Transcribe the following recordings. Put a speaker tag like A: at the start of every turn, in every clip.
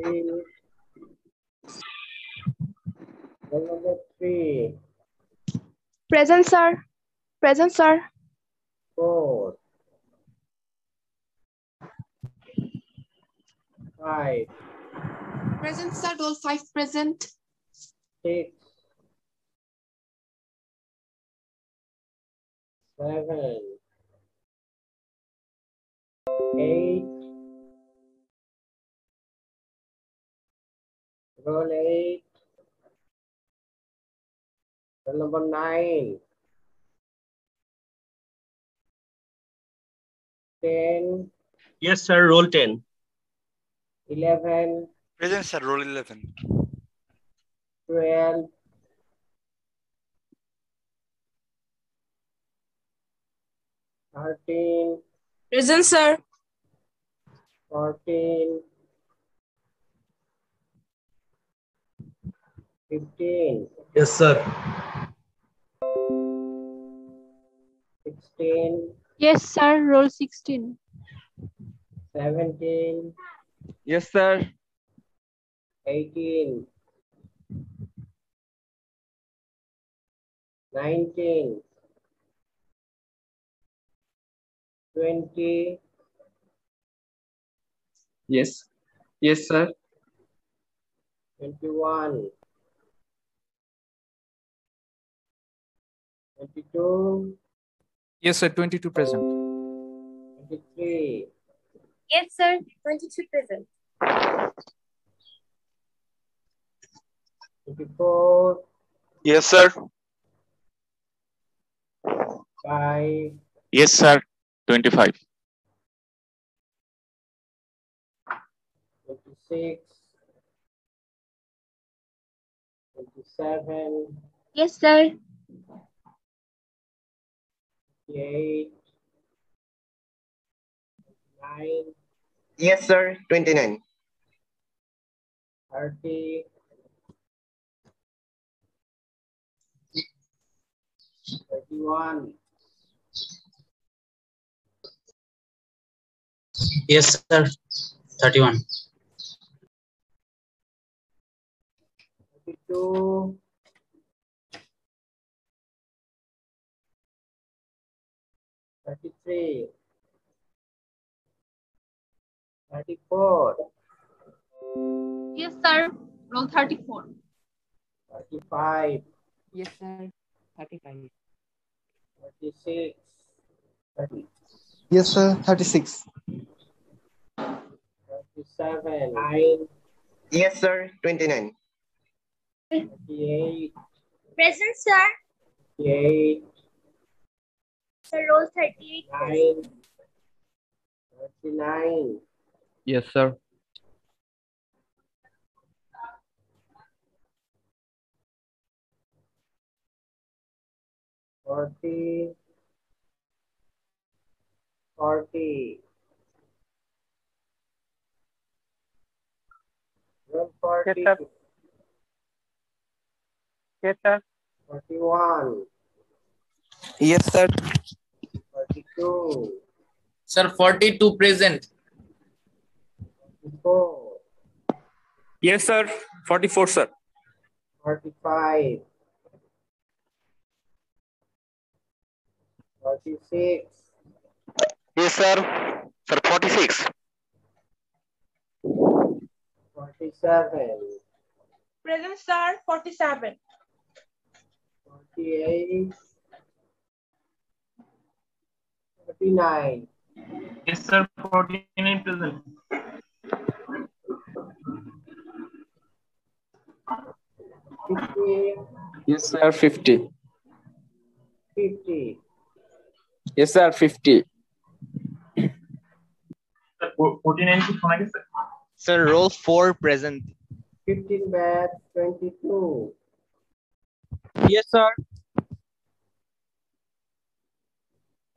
A: 3. Roll number 3.
B: Present, sir. Present, sir.
A: 4. 5.
C: Present, sir. Roll 5 present.
A: 6. 7. 8. Roll 8. Roll number 9. 10.
D: Yes, sir. Roll 10.
A: 11.
E: Present, sir. Roll 11.
A: 12. 13.
B: Present, sir.
A: 14. 15.
D: Yes, sir.
A: 16.
B: Yes, sir. Roll 16.
A: 17.
F: Yes, sir.
A: 18. 19. 20.
F: Yes. Yes, sir.
A: 21. 22.
G: Yes, sir. 22 present.
A: 23.
B: Yes, sir. 22 present.
A: 24.
E: Yes, sir.
A: 5.
E: Yes, sir. 25.
A: 26. 27.
B: Yes, sir.
A: 28. 9.
H: Yes, sir. 29.
A: 30. 31.
D: Yes, sir. 31.
A: 32. 33. 34.
B: Yes, sir. Roll 34.
A: 35.
C: Yes, sir. 35.
A: 36. 30.
I: Yes, sir. 36.
A: 37. 9.
H: Yes, sir. 29.
A: 38.
B: Present, sir.
A: 38.
B: Sir, roll 38.
A: 9. 39.
F: Yes, sir.
A: 40. 40. Roll 40.
F: Yes, sir. Yes, sir.
A: 41.
F: Yes, sir.
A: 42.
D: Sir, 42 present.
A: 44.
F: Yes, sir. 44, sir.
A: 45. 46.
E: Yes, sir. Sir, 46.
A: 47.
B: Present, sir. 47.
A: 48. 49.
D: Yes, sir. 49 present.
A: 50.
F: Yes, sir. 50.
A: 50.
F: Yes, sir. 50.
D: Sir, 49 কি শোনা গেছে?
J: Sir, roll 4 present.
A: 15 batch 22.
F: Yes, sir.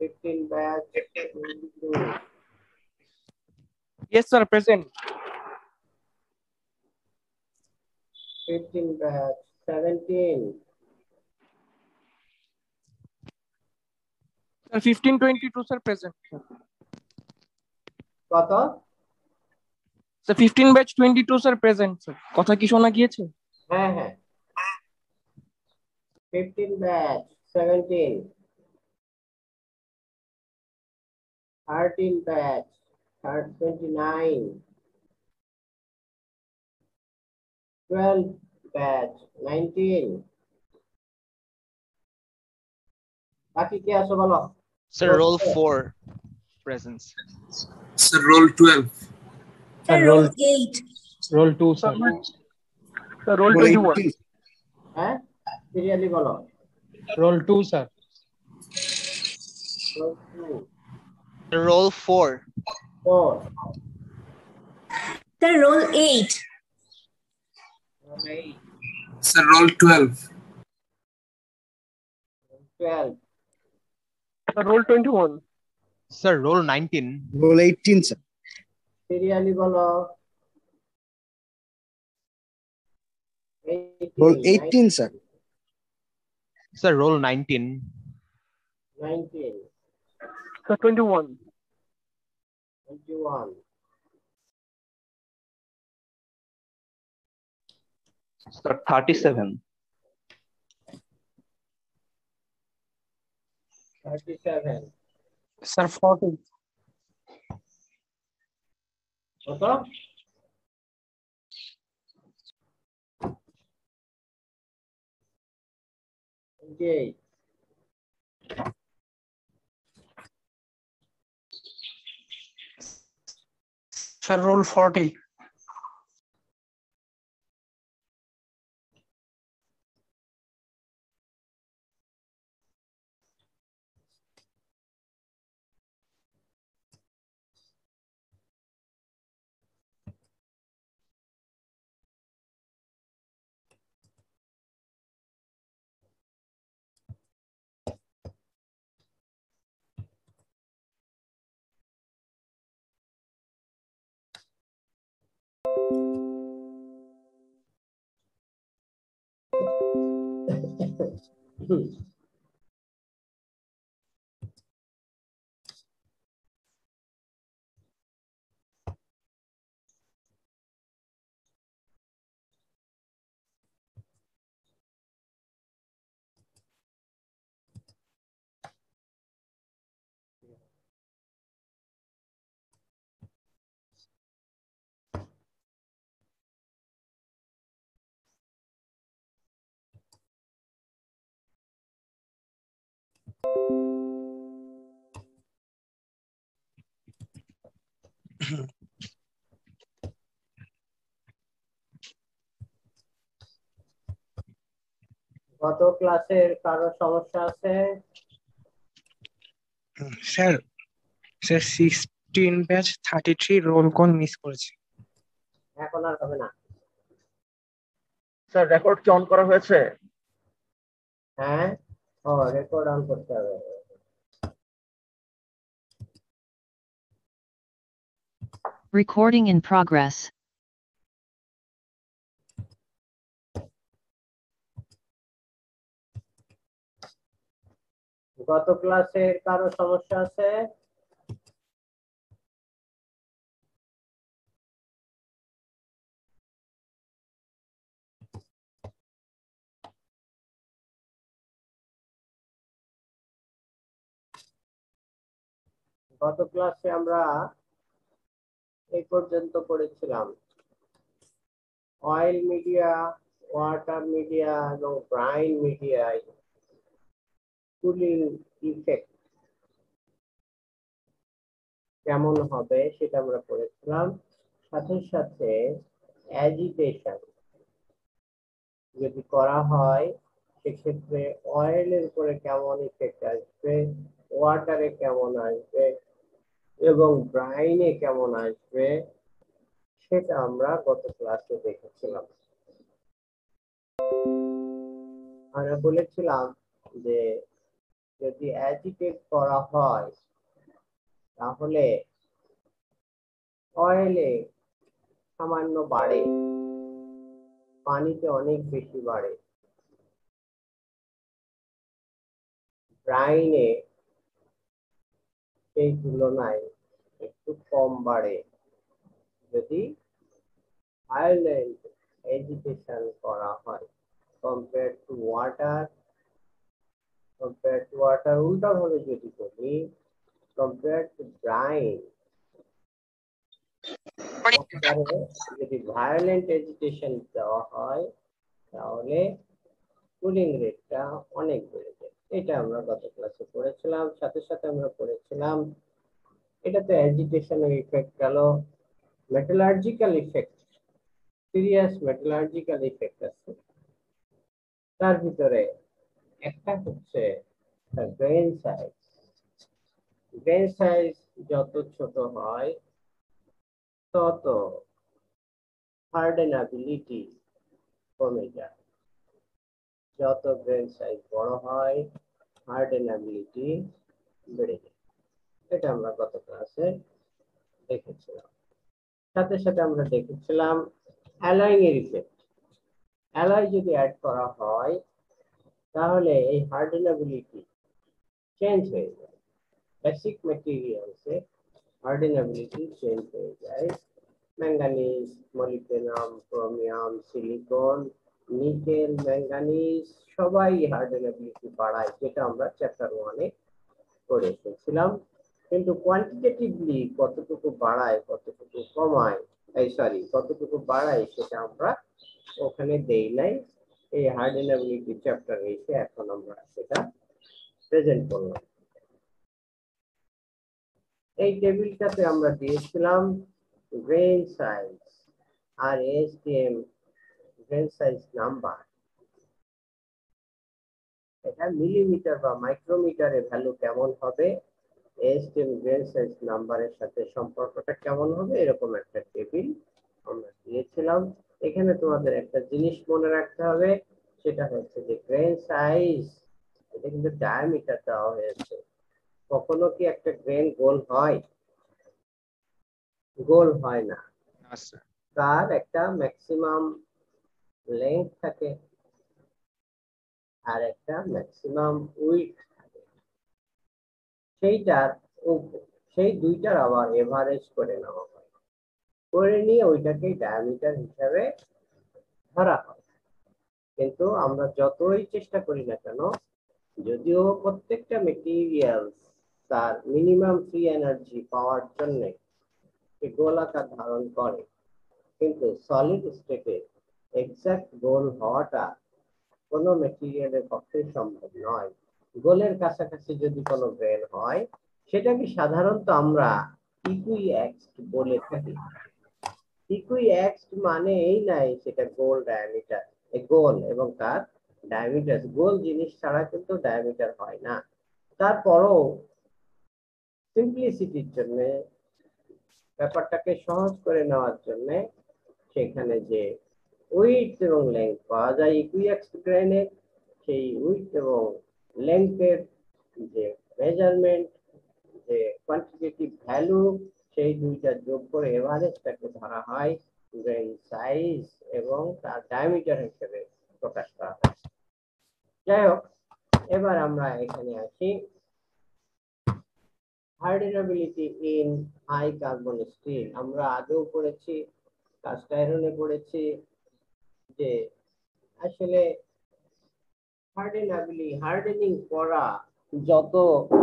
A: 15 batch 22.
F: Yes, sir. Present.
A: 15 batch 17.
F: Sir, 1522, sir. Present.
A: কত?
F: Sir 15 batch 22 sir present sir কথা কি শোনা গিয়েছে?
A: হ্যাঁ হ্যাঁ 15 batch 17 13 batch 29 12 batch 19 বাকি কে আছে বলো?
J: Sir, roll 4 presents.
D: Sir, roll 12.
K: Sir, roll 8.
G: Roll 2, sir.
F: Sir roll 21
A: হ্যাঁ সিরিয়ালি বলো।
G: Roll 2, sir.
A: Roll 2
J: Sir, roll 4.
A: 4
K: Sir, roll 8.
A: Roll 8
D: Sir, roll 12.
A: 12
F: sir roll 21
J: Sir, roll 19.
I: Roll 18, sir.
A: Serially বলো।
I: Roll 18, sir.
J: Sir, roll 19.
A: 19
F: sir 21
A: 21
E: Sir, 37.
A: 37
F: sir 40
A: কত? 28
F: sir roll 40
A: গত ক্লাসের কারো সমস্যা আছে?
L: Sir 16 batch 33 roll call miss করেছে।
A: এখন আর হবে না।
F: স্যার রেকর্ড কি অন করা হয়েছে?
A: হ্যাঁ ও রেকর্ড অন করতে হবে।
M: Recording in progress.
A: গত ক্লাসের কারো সমস্যা আছে? গত ক্লাসে আমরা এই পর্যন্ত পড়েছিলাম অয়েল মিডিয়া, ওয়াটার মিডিয়া এবং ব্রাইন মিডিয়ায় কুলিং ইফেক্ট কেমন হবে সেটা আমরা পড়েছিলাম। সাথে সাথে অ্যাজিটেশন যদি করা হয় সেক্ষেত্রে অয়েলের উপরে কেমন ইফেক্ট আসবে, ওয়াটারে কেমন আসবে এবং ব্রাইনে কেমন আসবে সেটা আমরা গত ক্লাসে দেখেছিলাম। আমরা বলেছিলাম যে যদি অ্যাজিটেট করা হয় তাহলে অয়েলে সামান্য বাড়ে, পানিতে অনেক বেশি বাড়ে, ব্রাইনে সেই তুলনায় একটু কম বাড়ে যদি ভায়োলেন্ট এজিটেশন করা হয় কম্পেয়ার টু ওয়াটার। উল্টা ভাবে যদি বলি কম্পেয়ার টু ব্রাইন, যদি ভায়োলেন্ট এজিটেশন দেওয়া হয় তাহলে কুলিং রেটটা অনেক বেড়ে যায়। এটা আমরা গত ক্লাসে পড়েছিলাম। সাথে সাথে আমরা পড়েছিলাম এটাতে অ্যাজিটেশনের ইফেক্ট গেল, metallurgical effect, serious metallurgical effect আছে। তার ভিতরে একটা হচ্ছে গ্রেন সাইজ। গ্রেন সাইজ যত ছোট হয় তত হার্ডেনাবিলিটি কমে যায়, যত গ্রেন সাইজ বড় হয় হার্ডেনাবিলিটি বেড়ে যায়। এটা আমরা গত ক্লাসে দেখেছিলাম। সাথে সাথে আমরা দেখেছিলাম অ্যালয়িং এর ইফেক্ট। অ্যালয় যদি অ্যাড করা হয় তাহলে এই হার্ডেনাবিলিটি চেঞ্জ হয়ে যায়। বেসিক ম্যাটেরিয়ালসে হার্ডেনাবিলিটি চেঞ্জ হয়ে যায়। Manganese, molybdenum, chromium, silicon, nickel, manganese সবাই হার্ডেনাবিলিটি বাড়ায়, যেটা আমরা চ্যাপ্টার 1-এ করে এসেছিলাম। কিন্তু কোয়ান্টিটেটিভলি কতটুকু বাড়ায় কতটুকু কমায়, কতটুকু বাড়ায় সেটা আমরা ওখানে দেই নাই। এই হার্ডেনাবিলিটি চ্যাপ্টারে এসে এখন আমরা সেটা প্রেজেন্ট করলাম। এই টেবিলটাতে আমরা দিয়েছিলাম গ্রেন সাইজ আর এসটিএম গ্রেন সাইজ নাম্বার। এটা মিলিমিটার বা মাইক্রোমিটারে ভ্যালু কেমন হবে, এসটিএম গ্রেন সাইজ নাম্বারের সাথে সম্পর্কটা কেমন হবে, এরকম একটা টেবিল আমরা দিয়েছিলাম। এখানে তোমাদের একটা জিনিস মনে রাখতে হবে, সেটা হচ্ছে যে গ্রেন সাইজ এটা কিন্তু ডায়ামিটার দেওয়া হয়েছে। কখনো কি একটা গ্রেন গোল হয়? গোল হয় না। তার একটা ম্যাক্সিমাম লেন্থ থাকে আর একটা ম্যাক্সিমাম উইডথ থাকে। সেই দুইটার আবার এভারেজ করে নেওয়া হয়, করে নিয়ে ওইটাকে ডায়ামিটার হিসাবে ধরা হয়। কিন্তু আমরা যতই চেষ্টা করি না কেন, যদিও প্রত্যেকটা মেটেরিয়াল তার মিনিমাম ফ্রি এনার্জি পাওয়ার জন্য গোলাকার ধারণ করে, কিন্তু সলিড স্টেটে এক্সাক্ট গোল হওয়াটা কোনো মেটেরিয়ালের পক্ষে সম্ভব নয়। গোলের কাছাকাছি যদি কোনো গ্রেন হয় সেটাকে সাধারণত আমরা ইকুইঅ্যাক্সড বলে থাকি। ইকুইঅ্যাক্সড মানে এই নাই সেটা গোল ডায়ামিটার, গোল এবং তার ডায়ামিটার। গোল জিনিস ছাড়া কিন্তু ডায়ামিটার হয় না। তারপরও সিম্পলিসিটির জন্য, ব্যাপারটাকে সহজ করে নেওয়ার জন্য সেখানে যে উইডথ এবং লেন্থ পাওয়া যায় ইকুইঅ্যাক্সড গ্রেনে, সেই উইডথ এবং লেন্থের যে মেজারমেন্ট, যে কোয়ান্টিটেটিভ ভ্যালু, সেই দুইটা যোগ করে এভারেজটাকে ধরা হয় গ্রেন সাইজ এবং তার ডায়ামিটার হিসেবে প্রকাশ করা হয়। যাই হোক, এবার আমরা এখানে আসি হার্ডেনাবিলিটি ইন হাই কার্বন স্টিল। আমরা আগেও পড়েছি, কাস্ট আয়রনে পড়েছি যে আসলে হার্ডেনিং করা যত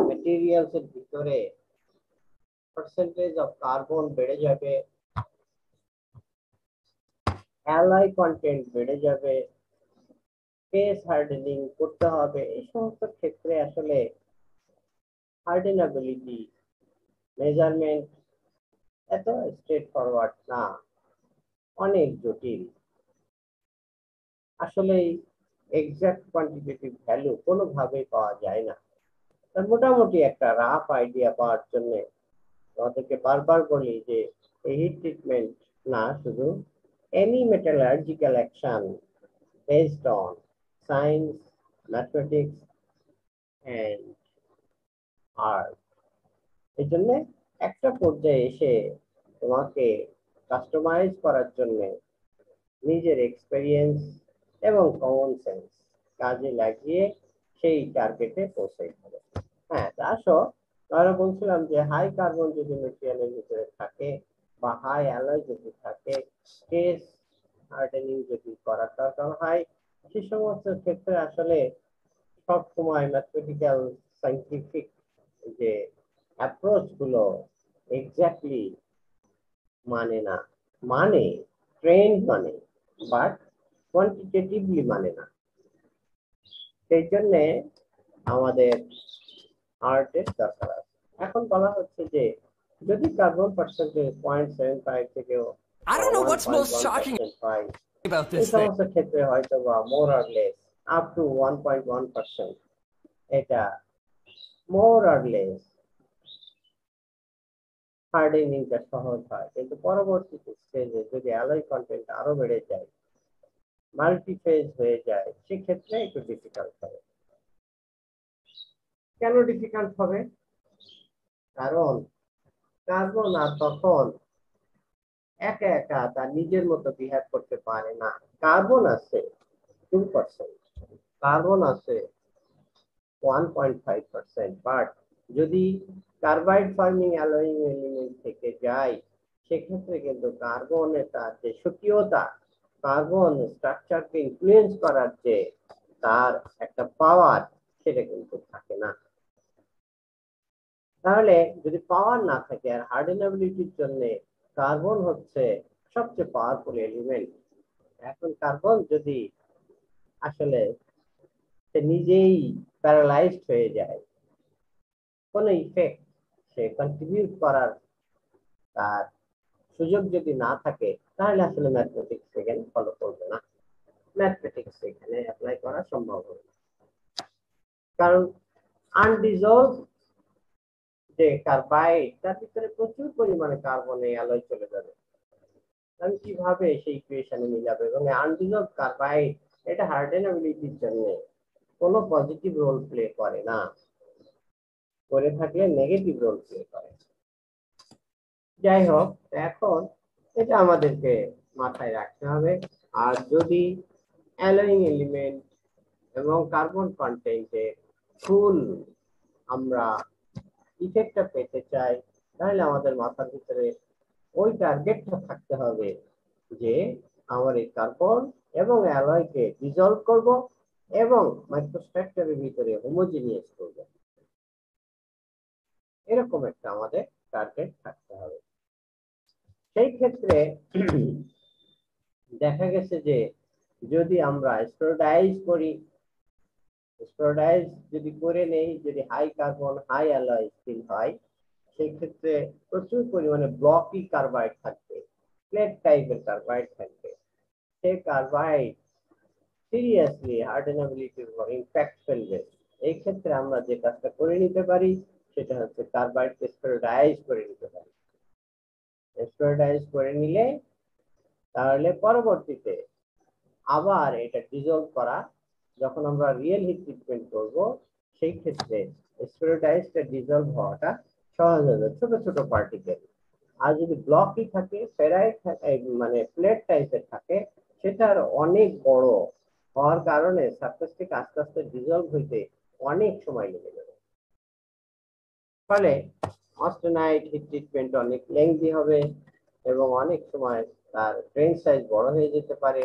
A: মেটেরিয়ালস এর ভিতরে পার্সেন্টেজ অফ কার্বন বেড়ে যাবে, অ্যালয় কন্টেন্ট বেড়ে যাবে, ফেস হার্ডেনিং করতে হবে, এই সমস্ত ক্ষেত্রে আসলে হার্ডেনাবিলিটি মেজারমেন্ট এত স্ট্রেট ফরওয়ার্ড না, অনেক জটিল। আসলে এক্সাক্ট কোয়ান্টিটেটিভ ভ্যালু কোনোভাবেই পাওয়া যায় না। মোটামুটি একটা রাফ আইডিয়া পাওয়ার জন্য আমাদেরকে বারবার বলি যে এই হিট ট্রিটমেন্ট না, শুধু any metallurgical action based on science, mathematics and art. এই জন্য একটা পর্যায়ে এসে তোমাকে কাস্টমাইজ করার জন্য নিজের এক্সপেরিয়েন্স এবং কমন সেন্স কাজে লাগিয়ে সেই টার্গেটে পৌঁছাতে হবে। হ্যাঁ, আসো আমরা বলছিলাম যে হাই কার্বন যদি মেটেরিয়ালের ভিতরে থাকে বা হাই অ্যালয় যদি থাকে, কেস হার্ডেনিং যদি করার দরকার হয়, সে সমস্ত ক্ষেত্রে আসলে সব সময় ম্যাথমেটিক্যাল সাইন্টিফিক যে অ্যাপ্রোচ গুলো এক্স্যাক্টলি মানে না, মানে ট্রেন্ড মানে, বাট কোয়ান্টিটেটিভলি মানে না। সেই জন্য আমাদের আর্টের দরকার আছে। এখন বলা হচ্ছে যে যদি কার্বন পার্সেন্টেজ 0.75 থেকেও 1.1% হয়, এই সমস্ত ক্ষেত্রে হয়তো বা more or less up to 1.1% এটা মোর অর লেস হার্ডেনিংটা সহজ হয়। কিন্তু পরবর্তী স্টেজে যদি অ্যালয় কন্টেন্ট আরো বেড়ে যায়, মাল্টিফেজ হয়ে যায়, সেক্ষেত্রে একটু ডিফিকাল্ট হবে। কেন ডিফিকাল্ট হবে? কারণ কার্বন আর তখন একা একা তার নিজের মতো বিহেভ করতে পারে না। কার্বন আছে 2%, কার্বন আছে 1.5%, বাট যদি কার্বাইড ফর্মিং অ্যালয়িং এলিমেন্ট থেকে যায়, সেক্ষেত্রে কিন্তু কার্বনের তার যে সক্রিয়তা, কার্বন স্ট্রাকচারকে ইনফ্লুয়েন্স করার যে তার একটা পাওয়ার, সেটা কিন্তু থাকে না। তাহলে যদি পাওয়ার না থাকে, আর হার্ডেনেবিলিটির জন্য কার্বন হচ্ছে সবচেয়ে পাওয়ারফুল এলিমেন্ট। এখন কার্বন যদি আসলে সে নিজেই প্যারালাইজড হয়ে যায়, কোনো ইফেক্ট সে কন্ট্রিবিউট করার তার সুযোগ যদি না থাকে, তাহলে আসলে ম্যাথমেটিক্স সেখানে ফলো করবে না, ম্যাথমেটিক্স সেখানে অ্যাপ্লাই করা সম্ভব হবে না। কারণ আনডিজলভ যে কার্বাইড, তার ভিতরে প্রচুর পরিমাণে কার্বনে অ্যালয় চলে যাবে। আমি কিভাবে সেই ইকুয়েশনে মিলাবো? এবং আনডিজলভ কার্বাইড এটা হার্ডেনেবিলিটির জন্য কোনো পজিটিভ রোল প্লে করে না, করে থাকলে নেগেটিভ রোল প্লে করে। যাই হোক, এখন এটা আমাদেরকে মাথায় রাখতে হবে। আর যদি অ্যালয়িং এলিমেন্ট এবং কার্বন কন্টেন্টে ফুল আমরা ইফেক্টটা পেতে চাই, তাহলে আমাদের মাথার ভিতরে ওই টার্গেটটা থাকতে হবে যে আমার এই কার্বন এবং অ্যালয়কে ডিসলভ করব এবং মাইক্রোস্ট্রাকচারের ভিতরে হোমোজিনিয়াস করব। এরকম একটা আমাদের টার্গেট থাকতে হবে। সেই ক্ষেত্রে দেখা গেছে যে যদি আমরা স্টেরোডাইজ করি, স্টেরোডাইজ যদি করে নেই, যদি high carbon high alloy steel হয়, সেই ক্ষেত্রে প্রচুর পরিমাণে ব্লকি কার্বাইড থাকবে, প্লেট টাইপের কার্বাইড থাকবে। সেই কার্বাইড সিরিয়াসলি হার্ডেনেবিলিটির উপর ইম্প্যাক্ট ফেলবে। এই ক্ষেত্রে আমরা যে কাজটা করে নিতে পারি সেটা হচ্ছে কার্বাইডকে স্টেরোডাইজ করে নিতে পারি। স্টেরোডাইজ করে নিলে তাহলে পরবর্তীতে আবার এটা ডিসলভ করা, যখন আমরা রিয়েল হিট ট্রিটমেন্ট করব, সেই ক্ষেত্রে স্টেরোডাইজটা ডিসলভ হওয়াটা সহজ হবে, ছোট ছোট পার্টিকেল। আর যদি ব্লকই থাকে, ফেরাইট মানে প্লেট টাইপের থাকে, সেটার অনেক বড় হওয়ার কারণে সারফেস থেকে আস্তে আস্তে ডিসলভ হইতে অনেক সময় লেগে যাবে। ফলে অস্টেনাইট হিট ট্রিটমেন্ট অনেক লেংদি হবে এবং অনেক সময় তার গ্রেন সাইজ বড় হয়ে যেতে পারে,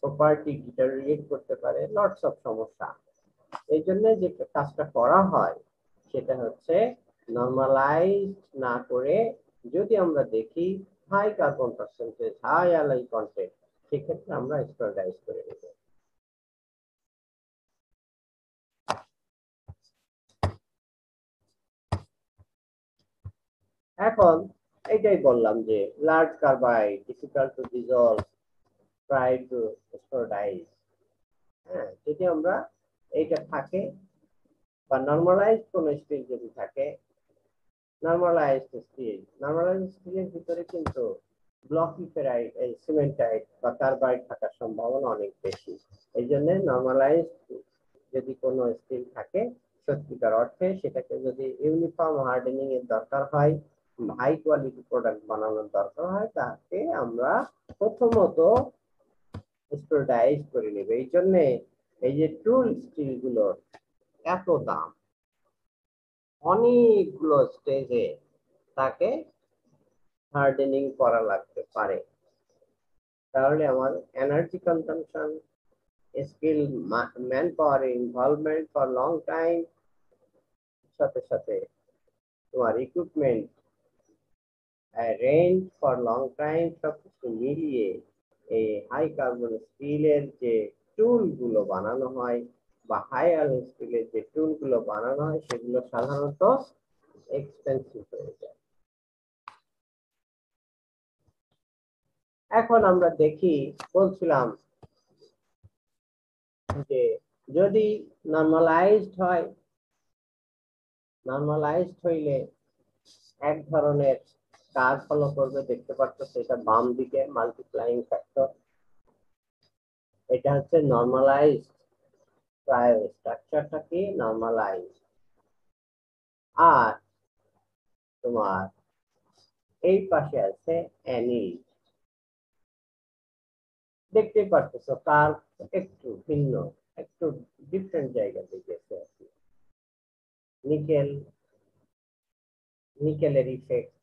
A: প্রপার্টি ডিটারিয়েট করতে পারে, লটস অফ সমস্যা। এই জন্য যে কাজটা করা হয় সেটা হচ্ছে নর্মালাইজ না করে, যদি আমরা দেখি high carbon percentage high alloy content, সেক্ষেত্রে আমরা স্টেরোডাইজ করে নেব। এখন এটাই বললাম যে large carbide difficult to dissolve, try to spheroidise. হ্যাঁ, যদি আমরা এইটা থাকে বা নর্মালাইজড কোন স্টিল যদি থাকে, নর্মালাইজড স্টিলের ভিতরে কিন্তু ব্লকি ফেরাইট, এই সিমেন্টাইট বা কার্বাইড থাকার সম্ভাবনা অনেক বেশি। এই জন্য নর্মালাইজড যদি কোনো স্টিল থাকে, সত্যিকার অর্থে সেটাকে যদি ইউনিফর্ম হার্ডেনিং এর দরকার হয়, হাই কোয়ালিটি প্রোডাক্ট বানানোর দরকার হয়, তাকে আমরা প্রথমত স্টেরোডাইজ করে নেব। এই জন্য এই যে টুল স্টিল গুলোর এত দাম, অনেকগুলো স্টেজে তাকে হার্ডেনিং করা লাগতে পারে। তাহলে আমার energy consumption, skill, man power involvement for long time, সাথে সাথে তোমার equipment range for long time, সবকিছু মিলিয়ে এই হাই কার্বন স্টিলের যে টুল গুলো বানানো হয় বা হাই আয়রন স্টিলের যে টুল গুলো বানানো হয় সেগুলো সাধারণত এক্সপেন্সিভ হয়ে যায়। এখন আমরা দেখি, বলছিলাম যে যদি নরমালাইজড হয়, নরমালাইজড হইলে এক ধরনের কাজ ফলো করবে, দেখতে পাচ্ছ সেটা বাম দিকে মাল্টিপ্লাইং ফ্যাক্টর, এটা হচ্ছে নরমালাইজড স্ট্রাকচারটা কি নরমালাইজ। আর তোমার এই পাশে আছে অ্যানিল, দেখতে পাচ্ছ তার একটু ভিন্ন, একটু ডিফারেন্ট জায়গা থেকে গেছে আর কি। নিকেলের ইফেক্ট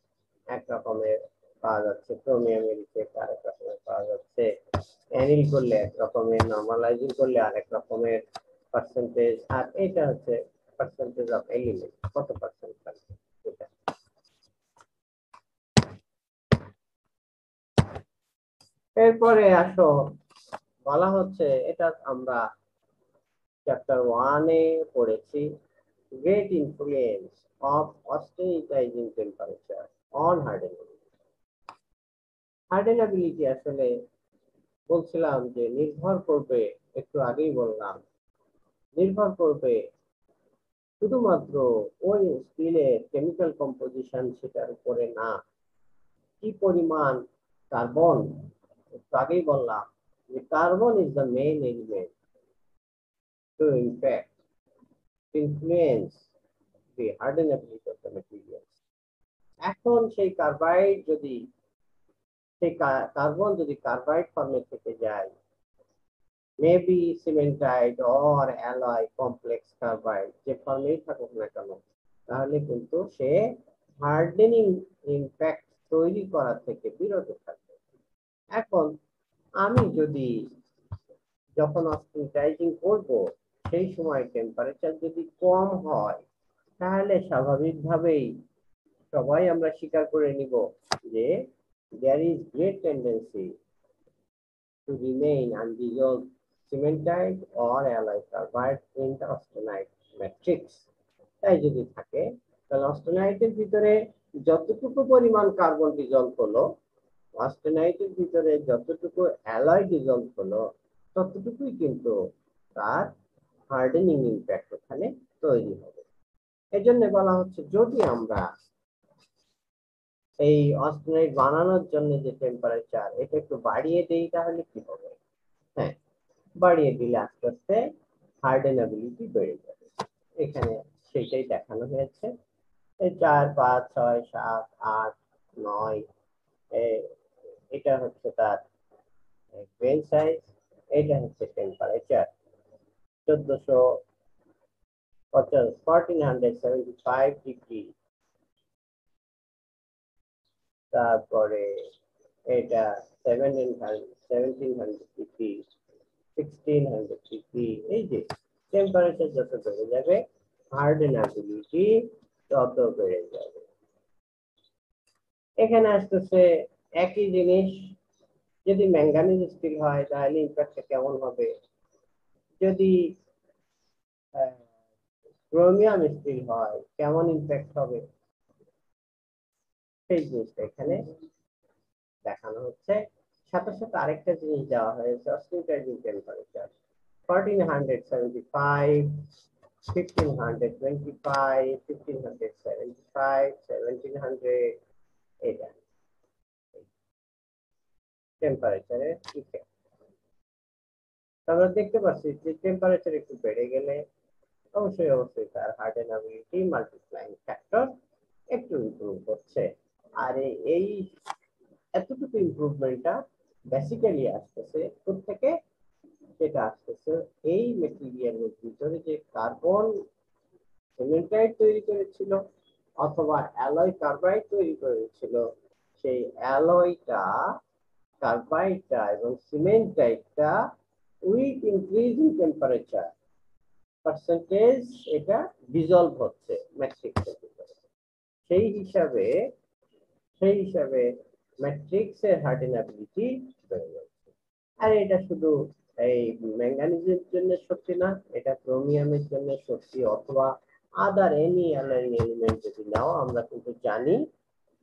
A: এক রকমের পাওয়া যাচ্ছে, ক্রোমিয়ামের ইফেক্ট আরেক রকমের পাওয়া যাচ্ছে, অ্যানিল করলে এক রকমের, নরমালাইজিং করলে আরেক রকমের পার্সেন্টেজ, আর এটা হচ্ছে পার্সেন্টেজ অফ এলিমেন্ট, কত পার্সেন্ট থাকবে এটা। এরপরে আসো বলা হচ্ছে, এটা আমরা চ্যাপ্টার 1-এ পড়েছি, great influence of austenitising temperature on hardening. Hardenability আসলে বলছিলাম যে নির্ভর করবে, একটু আগেই বললাম, নির্ভর করবে শুধুমাত্র ওই স্টিলের কেমিক্যাল কম্পোজিশন সেটার উপরে না, কি পরিমাণ কার্বন, একটু আগেই বললাম যে carbon is the main element to impact influence the hardenability of the materials. এখন সেই কার্বাইড যদি, সেই কার্বন যদি কার্বাইড ফর্মে থেকে যায়, maybe cementite or alloy complex carbide, যে ফর্মেই থাকুক না কেন, তাহলে কিন্তু সে হার্ডেনিং ইম্প্যাক্ট তৈরি করা থেকে বিরত থাকবে। এখন আমি যদি যখন অস্টেনিটাইজিং করব সেই সময় টেম্পারেচার যদি কম হয়, তাহলে স্বাভাবিকভাবেই সবাই আমরা স্বীকার করে নিব যে there is great tendency to remain undissolved cementite or alloy carbide in the austenite matrix. তাই যদি থাকে তাহলে অস্টেনাইটের ভিতরে যতটুকু পরিমাণ কার্বন ডিজলভ হলো, অস্টেনাইটের ভিতরে যতটুকু অ্যালয় ডিজলভ হলো, ততটুকুই কিন্তু তার হার্ডেনিং ইম্প্যাক্ট ওখানে তৈরি হবে। এজন্য বলা হচ্ছে যদি আমরা এই অস্টেনাইট বানানোর জন্য যে টেম্পারেচার এটা একটু বাড়িয়ে দেই তাহলে কি হবে? হ্যাঁ, বাড়িয়ে দিলে আস্তে আস্তে হার্ডেনাবিলিটি বেড়ে যাবে। এখানে সেটাই দেখানো হয়েছে। 4, 5, 6, 7, 8, 9, এটা হচ্ছে তার গ্রেন সাইজ, এটা হচ্ছে টেম্পারেচার 1475 ডিগ্রি। তারপরে এটা 1700 ডিগ্রি, 1600 ডিগ্রি। এই যে টেম্পারেচার যত বেড়ে যাবে হার্ডেনাবিলিটি তত বেড়ে যাবে। এখানে আসতেছে একই জিনিস, যদি ম্যাঙ্গানিজ স্টিল হয় তাহলে ইম্প্যাক্টটা কেমন হবে, যদি ক্রোমিয়াম স্টিল হয় কেমন ইম্প্যাক্ট হবে, সেই জিনিসটা এখানে দেখানো হচ্ছে। সাথে সাথে আরেকটা জিনিস দেওয়া হয়েছে, অস্টেনিটাইজিং টেম্পারেচার 1475, 1525, 1575, 1700, এটা টেম্পারেচারের ইফেক্ট। আমরা দেখতে পাচ্ছি যে টেম্পারেচার একটু বেড়ে গেলে অবশ্যই তার হার্ডেনাবিলিটি মাল্টিপ্লাইং ফ্যাক্টর একটু ইমপ্রুভ হচ্ছে। আর এই এতটুকু ইমপ্রুভমেন্টটা বেসিক্যালি আসতেছে থেকে, সেটা আসতেছে এই মেটেরিয়ালের ভিতরে যে কার্বন সিমেন্টাইট তৈরি করেছিল অথবা অ্যালয় কার্বাইড তৈরি করেছিল, সেই অ্যালয়টা কার্বাইডটা এবং সিমেন্টাইটটা উইথ ইনক্রিজিং টেম্পারেচার পার্সেন্টেজ এটা ডিজলভ হচ্ছে ম্যাট্রিক্সের ভিতরে। সেই হিসাবে ম্যাট্রিক্সের হার্ডেনাবিলিটি বেড়ে যাচ্ছে। আর এটা শুধু এই ম্যাঙ্গানিজের জন্য সত্যি না, এটা ক্রোমিয়ামের জন্য সত্যি, অথবা আদার এনি অ্যালয়িং এলিমেন্ট যদি নাও, আমরা কিন্তু জানি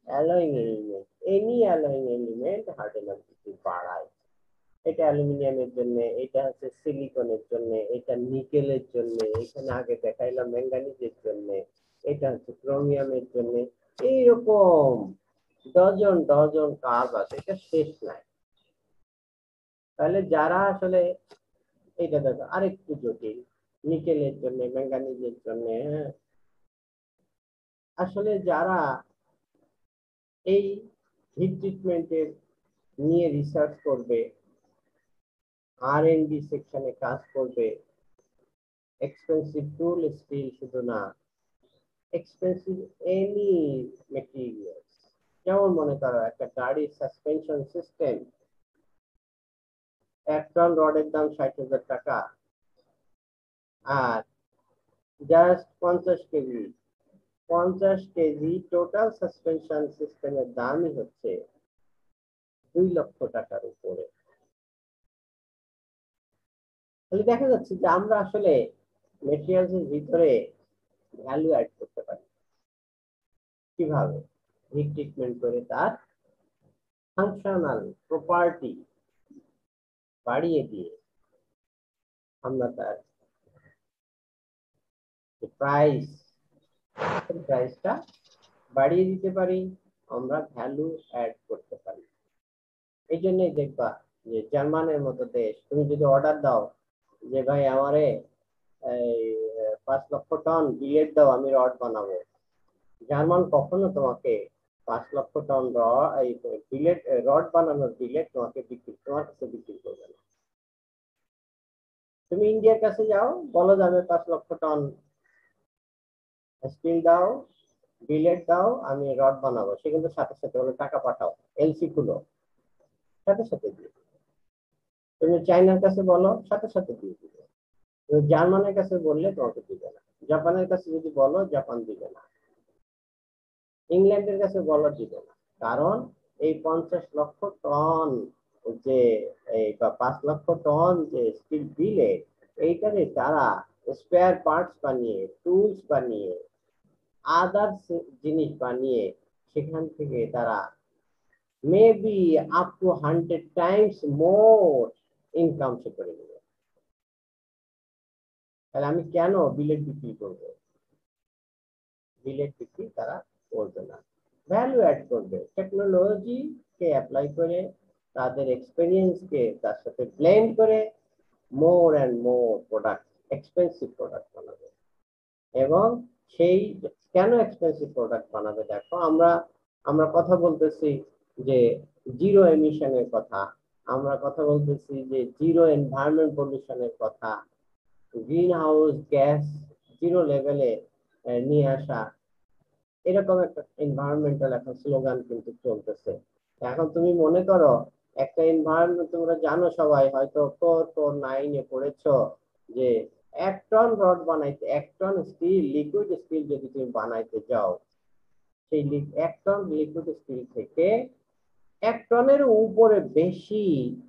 A: অ্যালয়িং এলিমেন্ট, এনি অ্যালয়িং এলিমেন্ট হার্ডেনাবিলিটি বাড়ায়। এটা অ্যালুমিনিয়ামের জন্য, এটা হচ্ছে সিলিকনের জন্য, এটা নিকেলের জন্য, এখানে আগে দেখাইলাম ম্যাঙ্গানিজের জন্য, এটা হচ্ছে ক্রোমিয়ামের জন্য। এইরকম ডজন ডজন কাজ আছে, এটা শেষ নাই। তাহলে যারা আসলে এটা দেখো আরেকটু জটিল, নিকেলের জন্য, ম্যাঙ্গানিজের জন্য, হ্যাঁ, আসলে যারা এই হিট ট্রিটমেন্টের নিয়ে রিসার্চ করবে, R&D সেকশনে কাজ করবে, এক্সপেন্সিভ টুল স্টিল শুধু না, এক্সপেন্সিভ এনি মেটেরিয়ালস, যেমন মনে করো একটা গাড়ির সাসপেনশন সিস্টেম, 1 টন রডের দাম 60,000 টাকা, আর জাস্ট 50 কেজি টোটাল সাসপেনশন সিস্টেমের দামই হচ্ছে 2 লক্ষ টাকার উপরে। তাহলে দেখা যাচ্ছে যে আমরা আসলে মেটেরিয়ালস এর ভিতরে ভ্যালু অ্যাড করতে পারি কিভাবে? হিট ট্রিটমেন্ট করে তার ফাংশনাল প্রপার্টি বাড়িয়ে দিয়ে আমরা তার প্রাইসটা বাড়িয়ে দিতে পারি, আমরা ভ্যালু অ্যাড করতে পারি। এই জন্যই দেখবা যে জার্মানের মতো দেশ, তুমি যদি অর্ডার দাও যে ভাই আমারে 5 লক্ষ টন বিলেট দাও, আমি রড বানাবো, জার্মান কখনো তোমাকে 5 লক্ষ টন রড বানানোর বিলেট তোমার কাছে বিক্রি করবে না। তুমি ইন্ডিয়ার কাছে যাও, বলো যে আমি 5 লক্ষ টন স্টিল দাও, বিলেট দাও, আমি রড বানাবো, সে কিন্তু সাথে সাথে বলে টাকা পাঠাও, এলসি খুলো, সাথে সাথে দিয়ে দিবে। তুমি চাইনার কাছে বলো, সাথে সাথে দিয়ে দিবে। তুমি জার্মানের কাছে বললে তোমাকে দিবে না, জাপানের কাছে যদি বলো জাপান দিবে না, ইংল্যান্ডের কাছে বলো দিবে না। কারণ এই 50 লক্ষ টন যে বা 5 লক্ষ টন যে স্টিল বিলেট, এইটারে তারা স্পেয়ার পার্টস বানিয়ে, টুলস বানিয়ে, আদার্স জিনিস বানিয়ে সেখান থেকে তারা maybe up to 100 times more income সে করে নেবে। তাহলে আমি কেন বিলেট বিক্রি করব? বিলেট বিক্রি তারা করবে না, ভ্যালু অ্যাড করবে, টেকনোলজি কে অ্যাপ্লাই করে, তাদের এক্সপেরিয়েন্স কে তার সাথে ব্লেন্ড করে more and more product, expensive product বানাবে। এবং সেই কেন এক্সপেন্সিভ প্রোডাক্ট বানাবে? দেখো আমরা কথা বলতেছি যে জিরো এমিশনের কথা, আমরা কথা বলতেছি যে জিরো এনভায়রনমেন্ট পলিউশনের কথা, গ্রিন হাউস গ্যাস জিরো লেভেলে নিয়ে আসা, এরকম একটা এনভায়রনমেন্টাল এখন স্লোগান কিন্তু চলতেছে। এখন তুমি মনে করো একটা এনভায়রনমেন্ট, তোমরা জানো সবাই হয়তো 449-এ পড়েছো যে 1 টন রড বানাইতে, 1 টন স্টিল, লিকুইড স্টিল যদি তুমি বানাইতে যাও, সেই 1 টন লিকুইড স্টিল থেকে 1 টনের উপরে বেশি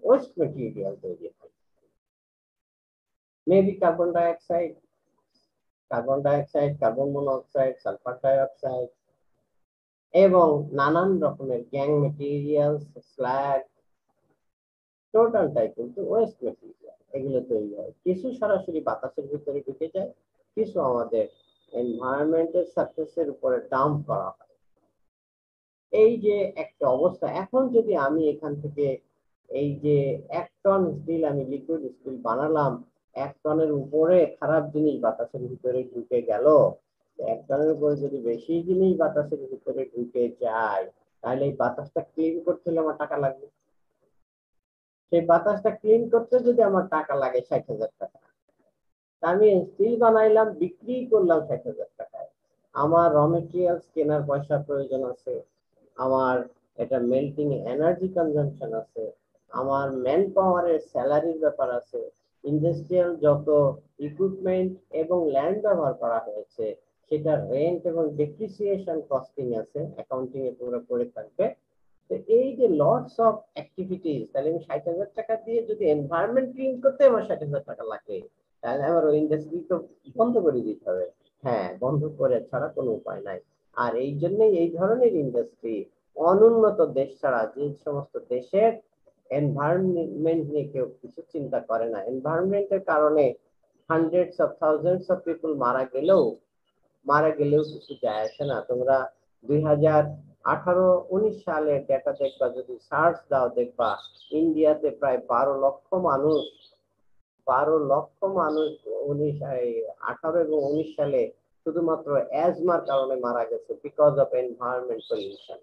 A: ওয়েস্ট মেটেরিয়াল তৈরি হয়। Maybe carbon dioxide, carbon monoxide, sulphur dioxide এবং নানান রকমের গ্যাং মেটেরিয়াল, স্ল্যাগ, টোটালটাই কিন্তু ওয়েস্ট মেটেরিয়াল, এগুলো তৈরি হয়। কিছু সরাসরি বাতাসের ভিতরে ঢুকে যায়, কিছু আমাদের এনভায়রনমেন্টের সারফেসের উপরে ডাম্প করা হয়। এই যে একটা অবস্থা, এখন যদি আমি এখান থেকে এই যে 1 টন স্টিল, আমি লিকুইড স্টিল বানালাম, 1 টনের উপরে খারাপ জিনিস বাতাসের ভিতরে ঢুকে গেল, 1 টনের উপরে যদি বেশি জিনিস বাতাসের ভিতরে ঢুকে যায়, তাহলে এই বাতাসটা ক্লিন করতে হলে আমার টাকা লাগবে। সেই বাতাসটা ক্লিন করতে যদি আমার টাকা লাগে 60,000 টাকা, আমি স্টিল বানাইলাম, বিক্রি করলাম 60,000 টাকায়, আমার র মেটেরিয়ালস কেনার পয়সা প্রয়োজন আছে, আমার এটা মেল্টিং এনার্জি কনজাম্পশন আছে, আমার ম্যান পাওয়ারের স্যালারির ব্যাপার আছে, ইন্ডাস্ট্রিয়াল যত ইকুইপমেন্ট এবং ল্যান্ড ব্যবহার করা হয়েছে সেটা রেন্ট এবং ডেপ্রিসিয়েশন কস্টিং আছে, অ্যাকাউন্টিং এ তোমরা করে থাকবে। তো এই যে লটস অফ অ্যাক্টিভিটিস, তাহলে আমি 60,000 টাকা দিয়ে যদি এনভায়রনমেন্ট ক্লিন করতে আমার 60,000 টাকা লাগে, তাহলে আমার ওই ইন্ডাস্ট্রি তো বন্ধ করে দিতে হবে। হ্যাঁ, বন্ধ করে ছাড়া কোনো উপায় নাই। আর এই জন্যই এই ধরনের ইন্ডাস্ট্রি অনুন্নত দেশ ছাড়া, যে সমস্ত দেশের এনভায়রনমেন্ট নিয়ে কেউ কিছু চিন্তা করে না, এনভায়রনমেন্টের কারণে hundreds of thousands of people মারা গেলেও কিছু যায় আসে না। তোমরা 2018-19 সালের ডেটা দেখবা, যদি সার্চ দাও দেখবা ইন্ডিয়াতে প্রায় 12 লক্ষ মানুষ 18 এবং 19 সালে শুধুমাত্র অ্যাজমার কারণে মারা গেছে, বিকজ অফ এনভায়রনমেন্ট পলিউশন।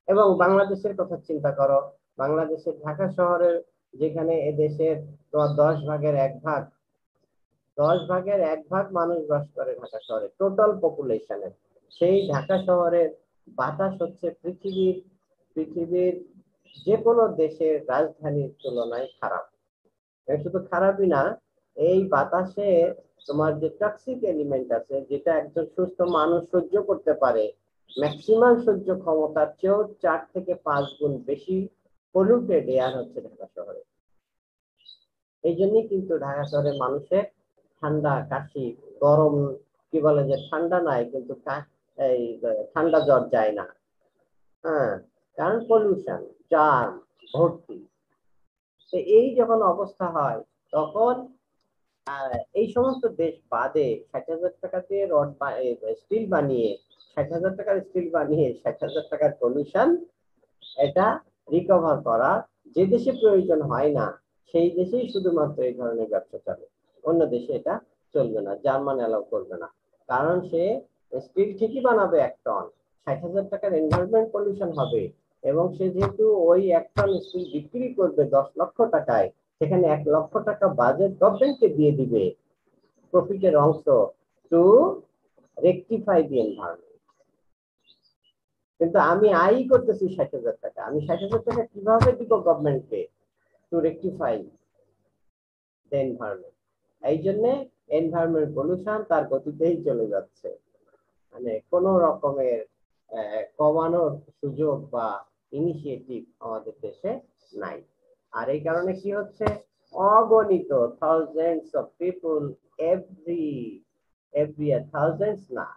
A: এবং বাংলাদেশের কথা চিন্তা করো, বাংলাদেশের ঢাকা শহরের যেখানে এদেশের 10 ভাগের 1 ভাগ মানুষ বাস করে ঢাকা শহরে টোটাল পপুলেশনের, সেই ঢাকা শহরের বাতাস হচ্ছে পৃথিবীর যে কোনো দেশের রাজধানীর তুলনায় খারাপ। শুধু খারাপই না, এই বাতাসে তোমার যে টক্সিক এলিমেন্ট আছে, যেটা একজন সুস্থ মানুষ সহ্য করতে পারে, ম্যাক্সিমাম সহ্য ক্ষমতার চেয়েও 4 থেকে 5 গুণ বেশি পলিউটেড এয়ার হচ্ছে ঢাকা শহরে। এই জন্যই কিন্তু ঢাকা শহরের মানুষের ঠান্ডা, কাশি, গরম, কি বলে যে ঠান্ডা নাই কিন্তু এই ঠান্ডা জ্বর যায় না। হ্যাঁ, কারণ পলিউশন, জার্ম ভর্তি। তো এই যখন অবস্থা হয় তখন এই সমস্ত দেশ বাদে 60,000 টাকা দিয়ে স্টিল বানিয়ে 60,000 টাকার স্টিল বানিয়ে 60,000 টাকার পলিউশন এটা রিকভার করা যে দেশে প্রয়োজন হয় না, সেই দেশেই শুধুমাত্র এই ধরনের ব্যবসা চলে, অন্য দেশে এটা চলবে না। জার্মান অ্যালাউ করবে না, কারণ সে স্টিল ঠিকই বানাবে 1 টন, 60,000 টাকার এনভায়রনমেন্ট পলিউশন হবে, এবং সে যেহেতু ওই 1 টন স্টিল বিক্রি করবে 10 লক্ষ টাকায়, সেখানে 1 লক্ষ টাকা বাজেট গভর্নমেন্টকে দিয়ে দিবে প্রফিটের অংশ টু রেকটিফাই দি এনভায়রনমেন্ট। কিন্তু আমি আয় করতেছি 60,000 টাকা, আমি 60,000 টাকা কিভাবে দিব গভর্নমেন্টকে টু রেকটিফাই দ্য এনভায়রনমেন্ট? এই জন্য এনভায়রনমেন্ট পলিউশন তার গতিতেই চলে যাচ্ছে, মানে কোনো রকমের কমানোর সুযোগ বা ইনিশিয়েটিভ আমাদের দেশে নাই। আর এই কারণে কি হচ্ছে, অগণিত thousands of people every year, thousands না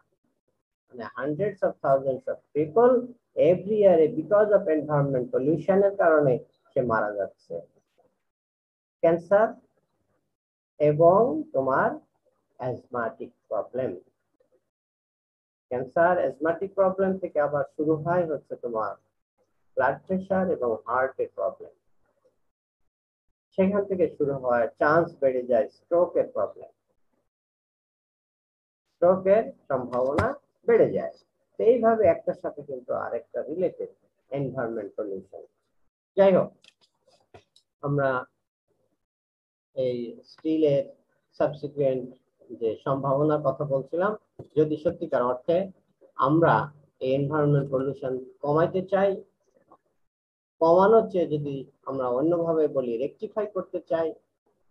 A: মানে hundreds of thousands of people every ইয়ারে বিকজ অফ এনভায়রনমেন্ট পলিউশনের কারণে সে মারা যাচ্ছে। ক্যান্সার এবং তোমার asthmatic problem, cancer asthmatic problem থেকে আবার শুরু হয় হচ্ছে তোমার ব্লাড প্রেশার এবং হার্টের প্রবলেম, সেখান থেকে শুরু হয় চান্স বেড়ে যায় স্ট্রোকের প্রবলেম, স্ট্রোকের সম্ভাবনা বেড়ে যায়। তো এইভাবে একটার সাথে কিন্তু আরেকটা রিলেটেড, এনভায়রনমেন্ট পলিউশন। যাই হোক, আমরা এই স্টিলের সাবসিকুয়েন্ট যে সম্ভাবনার কথা বলছিলাম, যদি সত্যিকার অর্থে আমরা এই এনভায়রনমেন্ট পলিউশন কমাইতে চাই, কমানোর চেয়ে যদি আমরা অন্যভাবে বলি রেকটিফাই করতে চাই,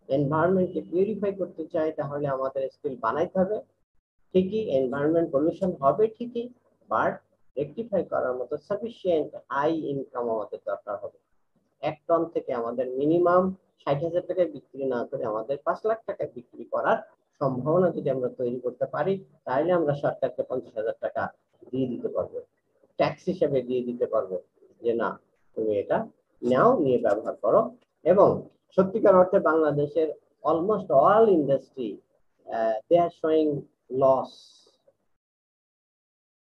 A: এনভায়রনমেন্টকে পিউরিফাই করতে চাই, তাহলে আমাদের স্টিল বানাইতে হবে। ঠিকই এনভায়রনমেন্ট পলিউশন হবে ঠিকই, বাট রেকটিফাই করার মতো সাফিসিয়েন্ট হাই ইনকাম আমাদের দরকার হবে। 1 টন থেকে আমাদের মিনিমাম 60,000 টাকায় বিক্রি না করে আমাদের 5 লাখ টাকা বিক্রি করার সম্ভাবনা যদি আমরা তৈরি করতে পারি, তাহলে আমরা সরকারকে 50,000 টাকা দিয়ে দিতে পারবো, ট্যাক্স হিসেবে দিয়ে দিতে পারবো, যে না তুমি এটা নাও, নিয়ে ব্যবহার করো। এবং সত্যিকার অর্থে বাংলাদেশের almost all industry they are showing loss,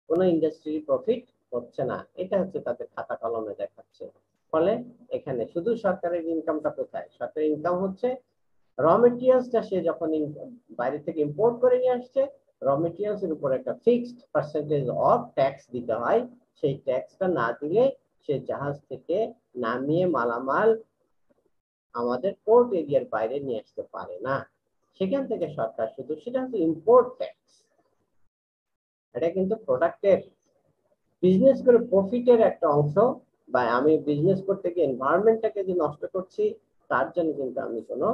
A: কোনো ইন্ডাস্ট্রি প্রফিট হচ্ছে না, এটা হচ্ছে তাদের খাতা কলমে দেখাচ্ছে। ফলে এখানে শুধু সরকারের ইনকামটা কোথায়, সরকারের ইনকাম হচ্ছে র মেটেরিয়ালসটা সে যখন বাইরে থেকে ইম্পোর্ট করে নিয়ে আসছে, র মেটেরিয়ালস এর উপর একটা ফিক্সড পার্সেন্টেজ অফ ট্যাক্স দিতে হয়, সেই ট্যাক্সটা না দিলে সে জাহাজ থেকে নামিয়ে মালামাল আমাদের পোর্ট এরিয়ার বাইরে নিয়ে আসতে পারে না। সেখান থেকে সরকার শুধু, সেটা হচ্ছে ইম্পোর্ট ট্যাক্স, এটা কিন্তু প্রোডাক্টের বিজনেস করে প্রফিটের একটা অংশ বা আমি বিজনেস করতে গিয়ে এনভায়রনমেন্টটাকে যে নষ্ট করছি, তার জন্য কিন্তু আমি কোনো